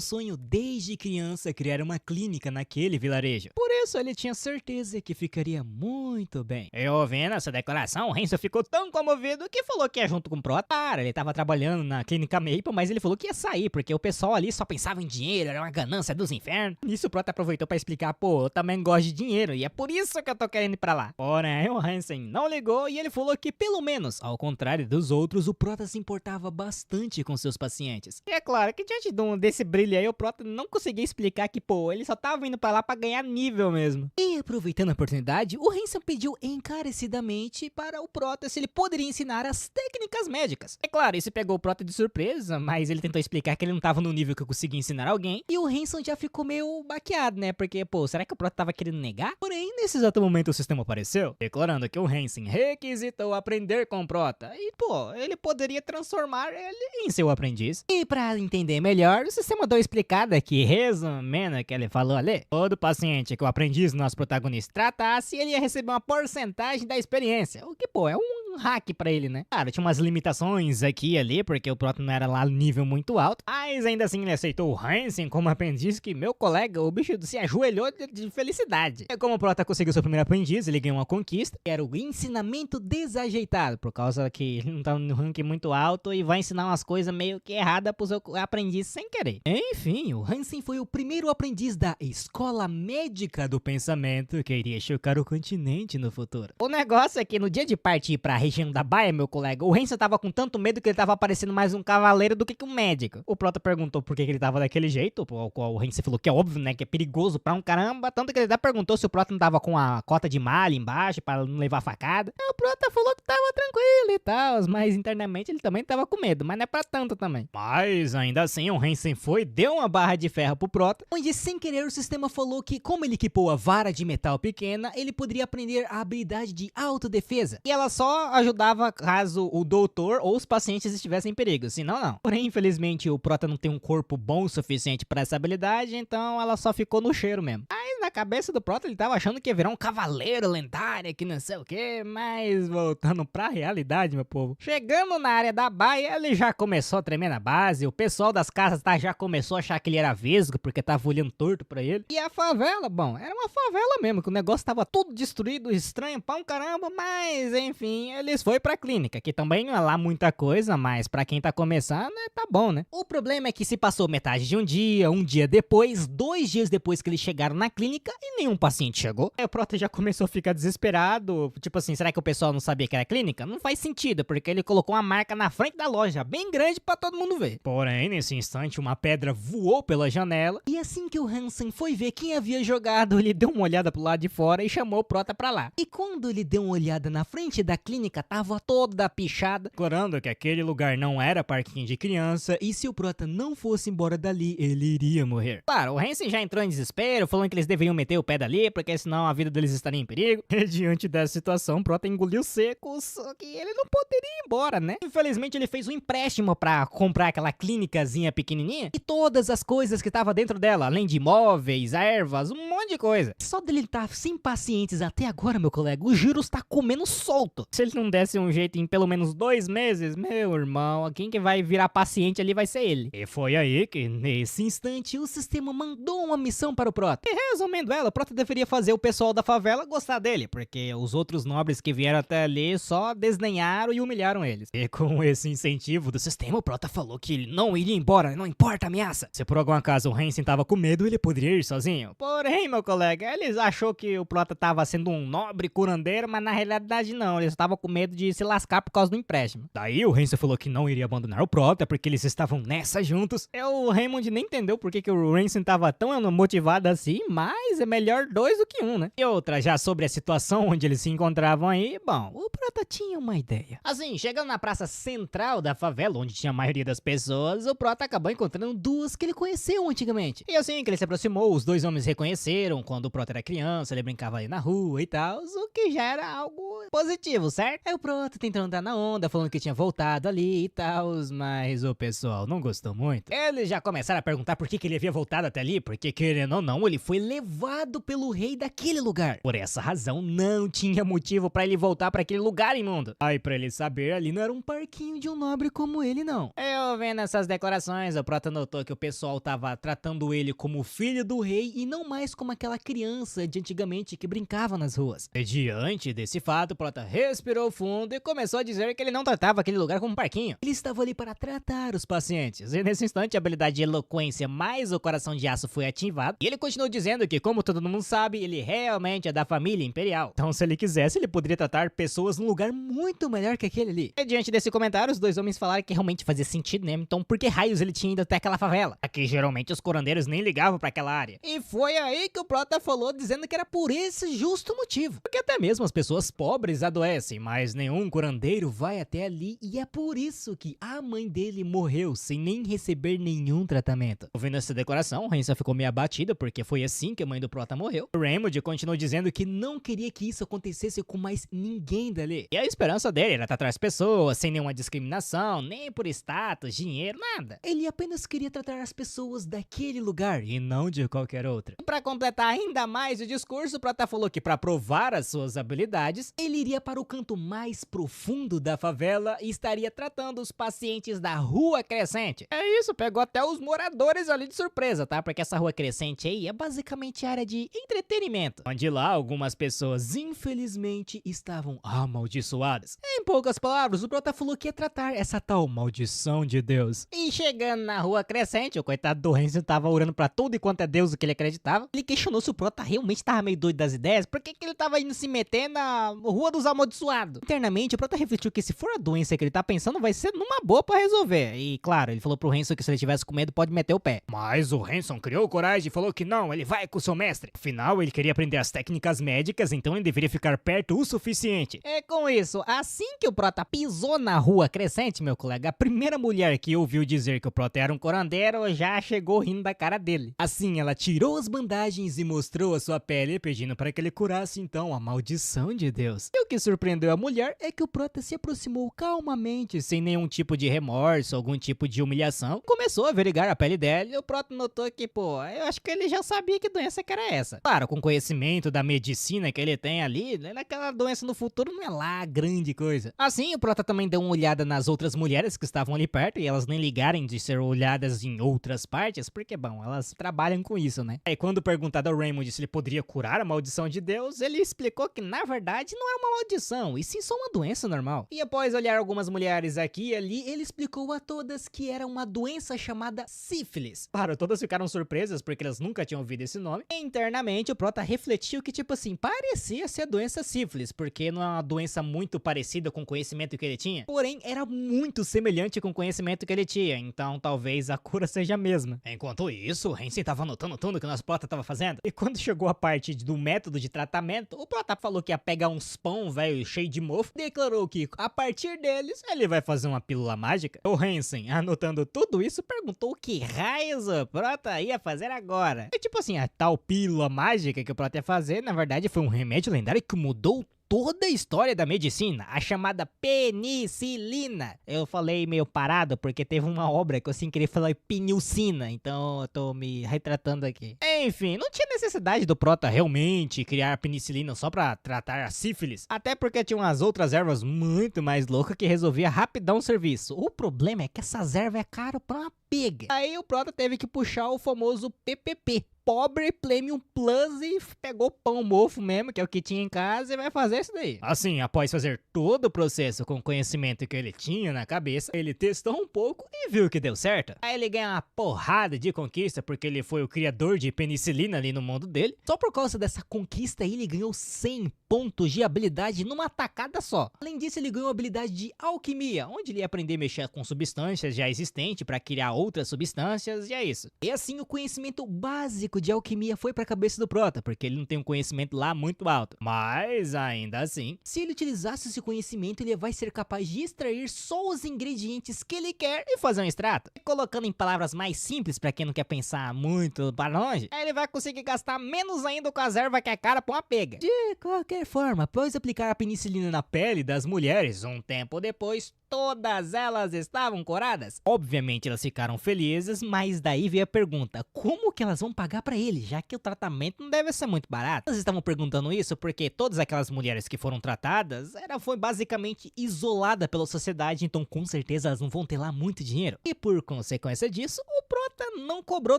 sonho desde criança criar uma clínica naquele vilarejo. Por isso ele tinha certeza que ficaria muito bem. E ouvindo essa declaração, o Hansen ficou tão comovido que falou que ia junto com o Prota. Cara, ele tava trabalhando na clínica Maple, mas ele falou que ia sair, porque o pessoal ali só pensava em dinheiro, era uma ganância dos infernos. Nisso o Prota aproveitou pra explicar, pô, eu também gosto de dinheiro, e é por isso que eu tô querendo ir pra lá. Porém, o Hansen não ligou e ele falou que, pelo menos, ao contrário dos outros, o Prota se importava bastante com seus pacientes. E é claro que diante desse brilho aí, o Prota não conseguia explicar que, pô, ele só tava indo pra lá pra ganhar nível mesmo. E aproveitando a oportunidade, o Hansen pediu encarecidamente para o Prota se ele poderia ensinar as técnicas médicas. É claro, isso pegou o Prota de surpresa, mas ele tentou explicar que ele não tava no nível que eu conseguia ensinar alguém, e o Hansen já ficou meio baqueado, né, porque, pô, será que o Prota tava querendo negar? Porém, nesse exato momento o sistema apareceu, declarando que o Hansen requisitou aprender com o Prota, e, pô, ele poderia transformar ele em seu aprendiz. E pra entender melhor, o sistema deu explicada que, resumindo o que ele falou ali, todo paciente que o aprendiz do nosso protagonista tratasse, ele ia receber uma porcentagem da experiência, o que, pô, é um hack pra ele, né? Claro, tinha umas limitações aqui e ali, porque o Prota não era lá nível muito alto, mas ainda assim ele aceitou o Hansen como aprendiz, que meu colega, o bicho se ajoelhou de felicidade. E como o Prota conseguiu seu primeiro aprendiz, ele ganhou uma conquista, que era o ensinamento desajeitado, por causa que ele não tá no ranking muito alto e vai ensinar umas coisas meio que erradas pro seu aprendiz sem querer. Enfim, o Hansen foi o primeiro aprendiz da Escola Médica do Pensamento, que iria chocar o continente no futuro. O negócio é que no dia de partir pra região da Baia, meu colega, o Hansen tava com tanto medo que ele tava parecendo mais um cavaleiro do que um médico. O Prota perguntou por que ele tava daquele jeito, ao qual o Hansen falou que é óbvio, né, que é perigoso pra um caramba, tanto que ele até perguntou se o Prota não tava com a cota de malha embaixo pra não levar facada. Aí o Prota falou que tava tranquilo e tal, mas internamente ele também tava com medo, mas não é pra tanto também. Mas ainda assim, o Hansen foi, deu uma barra de ferro pro Prota, onde sem querer o sistema falou que como ele equipou a vara de metal pequena, ele poderia aprender a habilidade de autodefesa. E ela só ajudava caso o doutor ou os pacientes estivessem em perigo, senão não. Porém, infelizmente, o Prota não tem um corpo bom o suficiente pra essa habilidade, então ela só ficou no cheiro mesmo. Aí na cabeça do Prota ele tava achando que ia virar um cavaleiro lendário, que não sei o que, mas voltando pra realidade, meu povo. Chegando na área da baia, ele já começou a tremer na base, o pessoal das casas já começou a achar que ele era vesgo, porque tava olhando torto pra ele. E a favela, bom, era uma favela mesmo, que o negócio tava tudo destruído, estranho pra um caramba, mas enfim, eles foi pra clínica, que também não é lá muita coisa, mas pra quem tá começando, tá bom, né? O problema é que se passou metade de um dia depois, 2 dias depois que eles chegaram na clínica e nenhum paciente chegou. Aí o Prota já começou a ficar desesperado, tipo assim, será que o pessoal não sabia que era clínica? Não faz sentido, porque ele colocou uma marca na frente da loja, bem grande pra todo mundo ver. Porém, nesse instante, uma pedra voou pela janela, e assim que o Hansen foi ver quem havia jogado, ele deu uma olhada pro lado de fora e chamou o Prota pra lá. E quando ele deu uma olhada na frente da clínica, tava toda pichada, declarando que aquele lugar não era parquinho de criança, e se o Prota não fosse embora dali, ele iria morrer. Claro, o Hansen já entrou em desespero, falando que eles deveriam meter o pé dali, porque senão a vida deles estaria em perigo. E diante dessa situação, o Prota engoliu seco, só que ele não poderia ir embora, né? Infelizmente, ele fez um empréstimo pra comprar aquela clínicazinha pequenininha e todas as coisas que tava dentro dela, além de imóveis, ervas, um monte de coisa. Só dele estar sem pacientes até agora, meu colega, o Juros tá comendo solto. Se ele não desse um jeito em pelo menos 2 meses, meu irmão, quem que vai virar paciente ali vai ser ele. E foi aí que, nesse instante, o sistema mandou uma missão para o Prota. E resumindo ela, o Prota deveria fazer o pessoal da favela gostar dele, porque os outros nobres que vieram até ali só desdenharam e humilharam eles. E com esse incentivo do sistema, o Prota falou que ele não iria embora, não importa a ameaça. Se por algum acaso o Hansen tava com medo, ele poderia ir sozinho. Porém, meu colega, eles achou que o Prota tava sendo um nobre curandeiro, mas na realidade não, eles estavam com medo de se lascar por causa do empréstimo. Daí o Hansen falou que não iria abandonar o Prota, porque eles estavam nessa juntos. E o Raymond nem entendeu porque que o Hansen tava tão motivado assim, mas é melhor 2 do que 1, né? E outra, já sobre a situação onde eles se encontravam aí, bom, o Prota tinha uma ideia. Assim, chegando na praça central da favela, onde tinha a maioria das pessoas, o Prota acabou encontrando 2 que ele conheceu antigamente. E assim que ele se aproximou, os 2 homens reconheceram quando o Prota era criança, ele brincava ali na rua e tal, o que já era algo positivo, certo? Aí o Prota tentando andar na onda, falando que tinha voltado ali e tal, mas o pessoal não gostou muito. Eles já começaram a perguntar por que ele havia voltado até ali, porque querendo ou não, ele foi levado pelo rei daquele lugar. Por essa razão, não tinha motivo pra ele voltar pra aquele lugar imundo. Aí pra ele saber, ali não era um parquinho de um nobre como ele, não. Eu vendo essas declarações, o Prota notou que o pessoal tava tratando ele como filho do rei e não mais como aquela criança de antigamente que brincava nas ruas. E diante desse fato, o Prota respirou fundo e começou a dizer que ele não tratava aquele lugar como um parquinho. Ele estava ali para tratar os pacientes. E nesse instante, a habilidade de eloquência mais o coração de aço foi ativado. E ele continuou dizendo que, como todo mundo sabe, ele realmente é da família imperial. Então, se ele quisesse, ele poderia tratar pessoas num lugar muito melhor que aquele ali. E diante desse comentário, os 2 homens falaram que realmente fazia sentido, né? Então, por que raios ele tinha ido até aquela favela? Aqui, geralmente, os curandeiros nem ligavam pra aquela área. E foi aí que o Prota falou, dizendo que era por esse justo motivo. Porque até mesmo as pessoas pobres adoecem, mas nenhum curandeiro vai até ali, e é por isso que a mãe dele morreu sem nem receber nenhum tratamento. Ouvindo essa declaração, Hansen ficou meio abatida, porque foi assim que a mãe do Prota morreu. O Raymond continuou dizendo que não queria que isso acontecesse com mais ninguém dali. E a esperança dele era tratar as pessoas sem nenhuma discriminação, nem por status, dinheiro, nada. Ele apenas queria tratar as pessoas daquele lugar e não de qualquer outra. E pra completar ainda mais o discurso, o Prota falou que pra provar as suas habilidades, ele iria para o canto mais profundo da favela e estaria tratando os pacientes da Rua Crescente. É isso, pegou até os moradores ali de surpresa, tá? Porque essa Rua Crescente aí é basicamente área de entretenimento, onde lá algumas pessoas, infelizmente, estavam amaldiçoadas. Em poucas palavras, o Prota falou que ia tratar essa tal maldição de Deus. E chegando na Rua Crescente, o coitado do Hansen tava orando pra tudo e quanto é Deus o que ele acreditava. Ele questionou se o Prota realmente tava meio doido das ideias, por que ele tava indo se meter na Rua dos Amaldiçoados. Internamente, o Prota refletiu que se for a doença que ele tá pensando, vai ser numa boa pra resolver. E claro, ele falou pro Hansen que se ele tivesse com medo, pode meter o pé. Mas o Hansen criou coragem e falou que não, ele vai com o seu mestre. Afinal, ele queria aprender as técnicas médicas, então ele deveria ficar perto o suficiente. É com isso, assim que o Prota pisou na Rua Crescente, meu colega, a primeira mulher que ouviu dizer que o Prota era um curandeiro já chegou rindo da cara dele. Assim, ela tirou as bandagens e mostrou a sua pele, pedindo para que ele curasse então a maldição de Deus. E o que surpreendeu a da mulher é que o Prota se aproximou calmamente, sem nenhum tipo de remorso, algum tipo de humilhação. Começou a averiguar a pele dela e o Prota notou que, pô, eu acho que ele já sabia que doença que era essa. Claro, com conhecimento da medicina que ele tem ali, naquela doença no futuro não é lá grande coisa. Assim, o Prota também deu uma olhada nas outras mulheres que estavam ali perto e elas nem ligarem de ser olhadas em outras partes, porque, bom, elas trabalham com isso, né? Aí quando perguntado ao Raymond se ele poderia curar a maldição de Deus, ele explicou que na verdade não era uma maldição, e sim só uma doença normal. E após olhar algumas mulheres aqui e ali, ele explicou a todas que era uma doença chamada sífilis. Claro, todas ficaram surpresas porque elas nunca tinham ouvido esse nome. E, internamente, o Prota refletiu que, tipo assim, parecia ser a doença sífilis, porque não é uma doença muito parecida com o conhecimento que ele tinha, porém era muito semelhante com o conhecimento que ele tinha, então talvez a cura seja a mesma. Enquanto isso, o Hansen tava anotando tudo que o nosso Prota tava fazendo, e quando chegou a parte do método de tratamento, o Prota falou que ia pegar uns pão velho cheio de mofo, declarou que a partir deles ele vai fazer uma pílula mágica. O Hansen, anotando tudo isso, perguntou o que raios o Prota ia fazer agora. E tipo assim, a tal pílula mágica que o Prota ia fazer, na verdade foi um remédio lendário que mudou toda a história da medicina, a chamada penicilina. Eu falei meio parado porque teve uma obra que eu sem querer falei penicilina, então eu tô me retratando aqui. Enfim, não tinha necessidade do Prota realmente criar penicilina só pra tratar a sífilis, até porque tinha umas outras ervas muito mais loucas que resolvia rapidão o serviço. O problema é que essas ervas é caro pra uma pega. Aí o Prota teve que puxar o famoso PPP. Pobre Premium Plus e pegou pão mofo mesmo, que é o que tinha em casa, e vai fazer isso daí. Assim, após fazer todo o processo com o conhecimento que ele tinha na cabeça, ele testou um pouco e viu que deu certo. Aí ele ganha uma porrada de conquista, porque ele foi o criador de penicilina ali no mundo dele. Só por causa dessa conquista ele ganhou 100 pontos de habilidade numa tacada só. Além disso, ele ganhou a habilidade de alquimia, onde ele ia aprender a mexer com substâncias já existentes para criar outras substâncias, e é isso. E assim, o conhecimento básico de alquimia foi pra cabeça do Prota, porque ele não tem um conhecimento lá muito alto. Mas, ainda assim, se ele utilizasse esse conhecimento, ele vai ser capaz de extrair só os ingredientes que ele quer e fazer um extrato. E colocando em palavras mais simples pra quem não quer pensar muito para longe, ele vai conseguir gastar menos ainda com as ervas que é cara pra uma pega. De qualquer forma, após aplicar a penicilina na pele das mulheres, um tempo depois, todas elas estavam curadas. Obviamente elas ficaram felizes, mas daí veio a pergunta, como que elas vão pagar pra ele, já que o tratamento não deve ser muito barato? Elas estavam perguntando isso porque todas aquelas mulheres que foram tratadas, ela foi basicamente isolada pela sociedade, então com certeza elas não vão ter lá muito dinheiro. E por consequência disso, o Prota não cobrou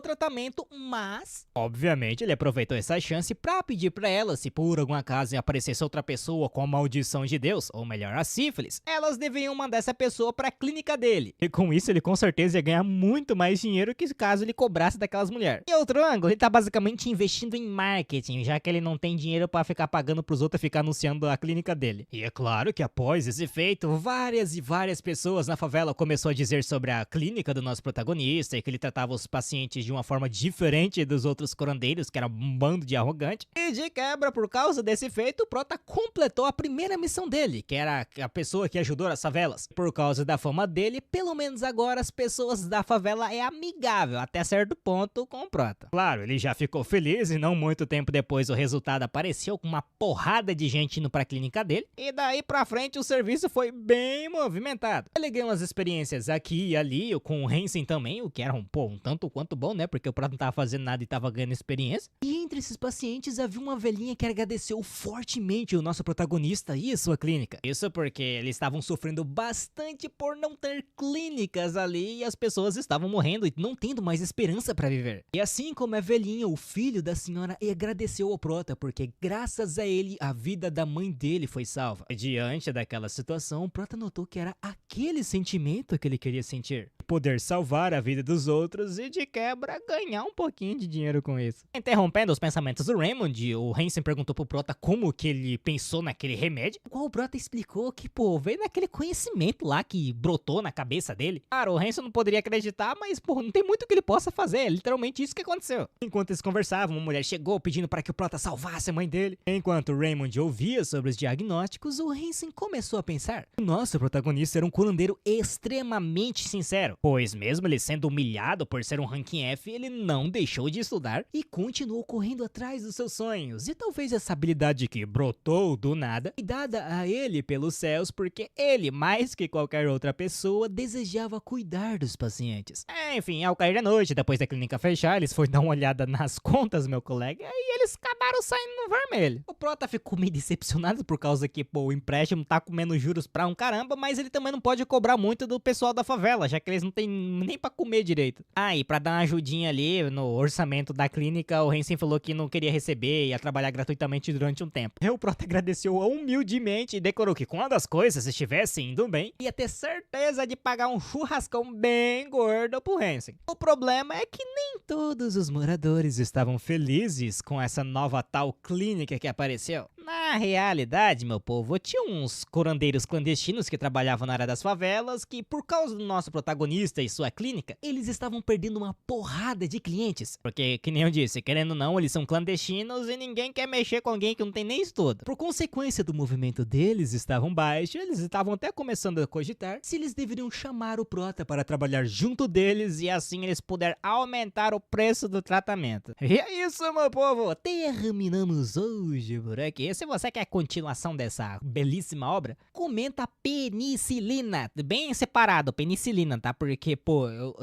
tratamento, mas obviamente ele aproveitou essa chance pra pedir pra elas, se por algum acaso aparecesse outra pessoa com a maldição de Deus, ou melhor, a sífilis, elas deveriam mandar essa pessoa pra clínica dele. E com isso ele com certeza ia ganhar muito mais dinheiro que caso ele cobrasse daquelas mulheres. E outro ângulo, ele tá basicamente investindo em marketing, já que ele não tem dinheiro pra ficar pagando pros outros ficar anunciando a clínica dele. E é claro que após esse feito, várias e várias pessoas na favela começou a dizer sobre a clínica do nosso protagonista e que ele tratava os pacientes de uma forma diferente dos outros curandeiros, que era um bando de arrogante. E de quebra, por causa desse feito, o Prota completou a primeira missão dele, que era a pessoa que ajudou as favelas. Por causa da fama dele, pelo menos agora as pessoas da favela é amigável até certo ponto com o Prota. Claro, ele já ficou feliz e não muito tempo depois o resultado apareceu com uma porrada de gente indo pra clínica dele. E daí pra frente o serviço foi bem movimentado. Ele ganhou umas experiências aqui e ali, com o Hansen também, o que era um tanto quanto bom, né? Porque o Prota não tava fazendo nada e tava ganhando experiência. E entre esses pacientes havia uma velhinha que agradeceu fortemente o nosso protagonista e a sua clínica. Isso porque eles estavam sofrendo bastante por não ter clínicas ali e as pessoas estavam morrendo e não tendo mais esperança pra viver. E assim como a velhinha, o filho da senhora agradeceu ao Prota porque graças a ele a vida da mãe dele foi salva. E diante daquela situação, o Prota notou que era aquele sentimento que ele queria sentir. Poder salvar a vida dos outros e de quebra ganhar um pouquinho de dinheiro com isso. Interrompendo os pensamentos do Raymond, o Hansen perguntou pro Prota como que ele pensou naquele remédio, o qual o Prota explicou que, veio naquele conhecimento lá que brotou na cabeça dele. Claro, o Hansen não poderia acreditar, mas, não tem muito que ele possa fazer, é literalmente isso que aconteceu. Enquanto eles conversavam, uma mulher chegou pedindo para que o Prota salvasse a mãe dele. Enquanto o Raymond ouvia sobre os diagnósticos, o Hansen começou a pensar. O nosso protagonista era um curandeiro extremamente sincero, pois mesmo ele sendo humilhado por ser um ranking F, ele não deixou de estudar e continuou correndo atrás dos seus sonhos. E talvez essa habilidade que brotou do nada foi dada a ele pelos céus porque ele, mais que qualquer outra pessoa, desejava cuidar dos pacientes. Enfim, ao cair da noite, depois da clínica fechar, eles foram dar uma olhada nas contas, meu colega, e eles acabaram saindo no vermelho. O Prota ficou meio decepcionado por causa que, pô, o empréstimo tá comendo juros pra um caramba, mas ele também não pode cobrar muito do pessoal da favela, já que eles não têm nem pra comer direito. E pra dar uma ajudinha ali no orçamento da clínica, o Hansen falou que não queria receber e ia trabalhar gratuitamente durante um tempo. O Prota agradeceu humildemente e decorou que quando as coisas estivessem indo bem, ia ter certeza de pagar um churrascão bem gordo pro Hansen. O problema é que nem todos os moradores estavam felizes com essa nova tal clínica que apareceu. Na realidade, meu povo, tinha uns curandeiros clandestinos que trabalhavam na área das favelas que, por causa do nosso protagonista e sua clínica, eles estavam perdendo uma porrada de clientes. Porque, que nem eu disse, querendo ou não, eles são clandestinos e ninguém quer mexer com alguém que não tem nem estudo. Por consequência do movimento deles estavam baixos, eles estavam até começando a cogitar se eles deveriam chamar o Prota para trabalhar junto deles e assim eles puderem aumentar o preço do tratamento. E é isso, meu povo! Terminamos hoje por aqui. Se você quer a continuação dessa belíssima obra, comenta penicilina, bem separado, penicilina, tá? Porque, pô, eu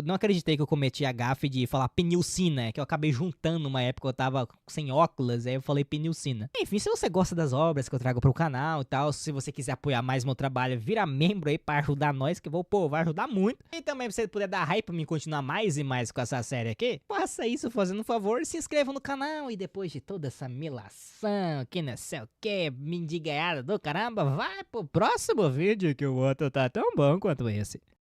não acreditei que eu cometi a gafe de falar penilcina, que eu acabei juntando uma época que eu tava sem óculos, aí eu falei penilcina. Enfim, se você gosta das obras que eu trago pro canal e tal, se você quiser apoiar mais meu trabalho, vira membro aí pra ajudar nós, que vai ajudar muito. E também, se você puder dar hype pra mim continuar mais e mais com essa série aqui, faça isso fazendo um favor, se inscreva no canal e depois de toda essa milação, que não sei o que, mendigaiada do caramba, vai pro próximo vídeo que o outro tá tão bom quanto esse.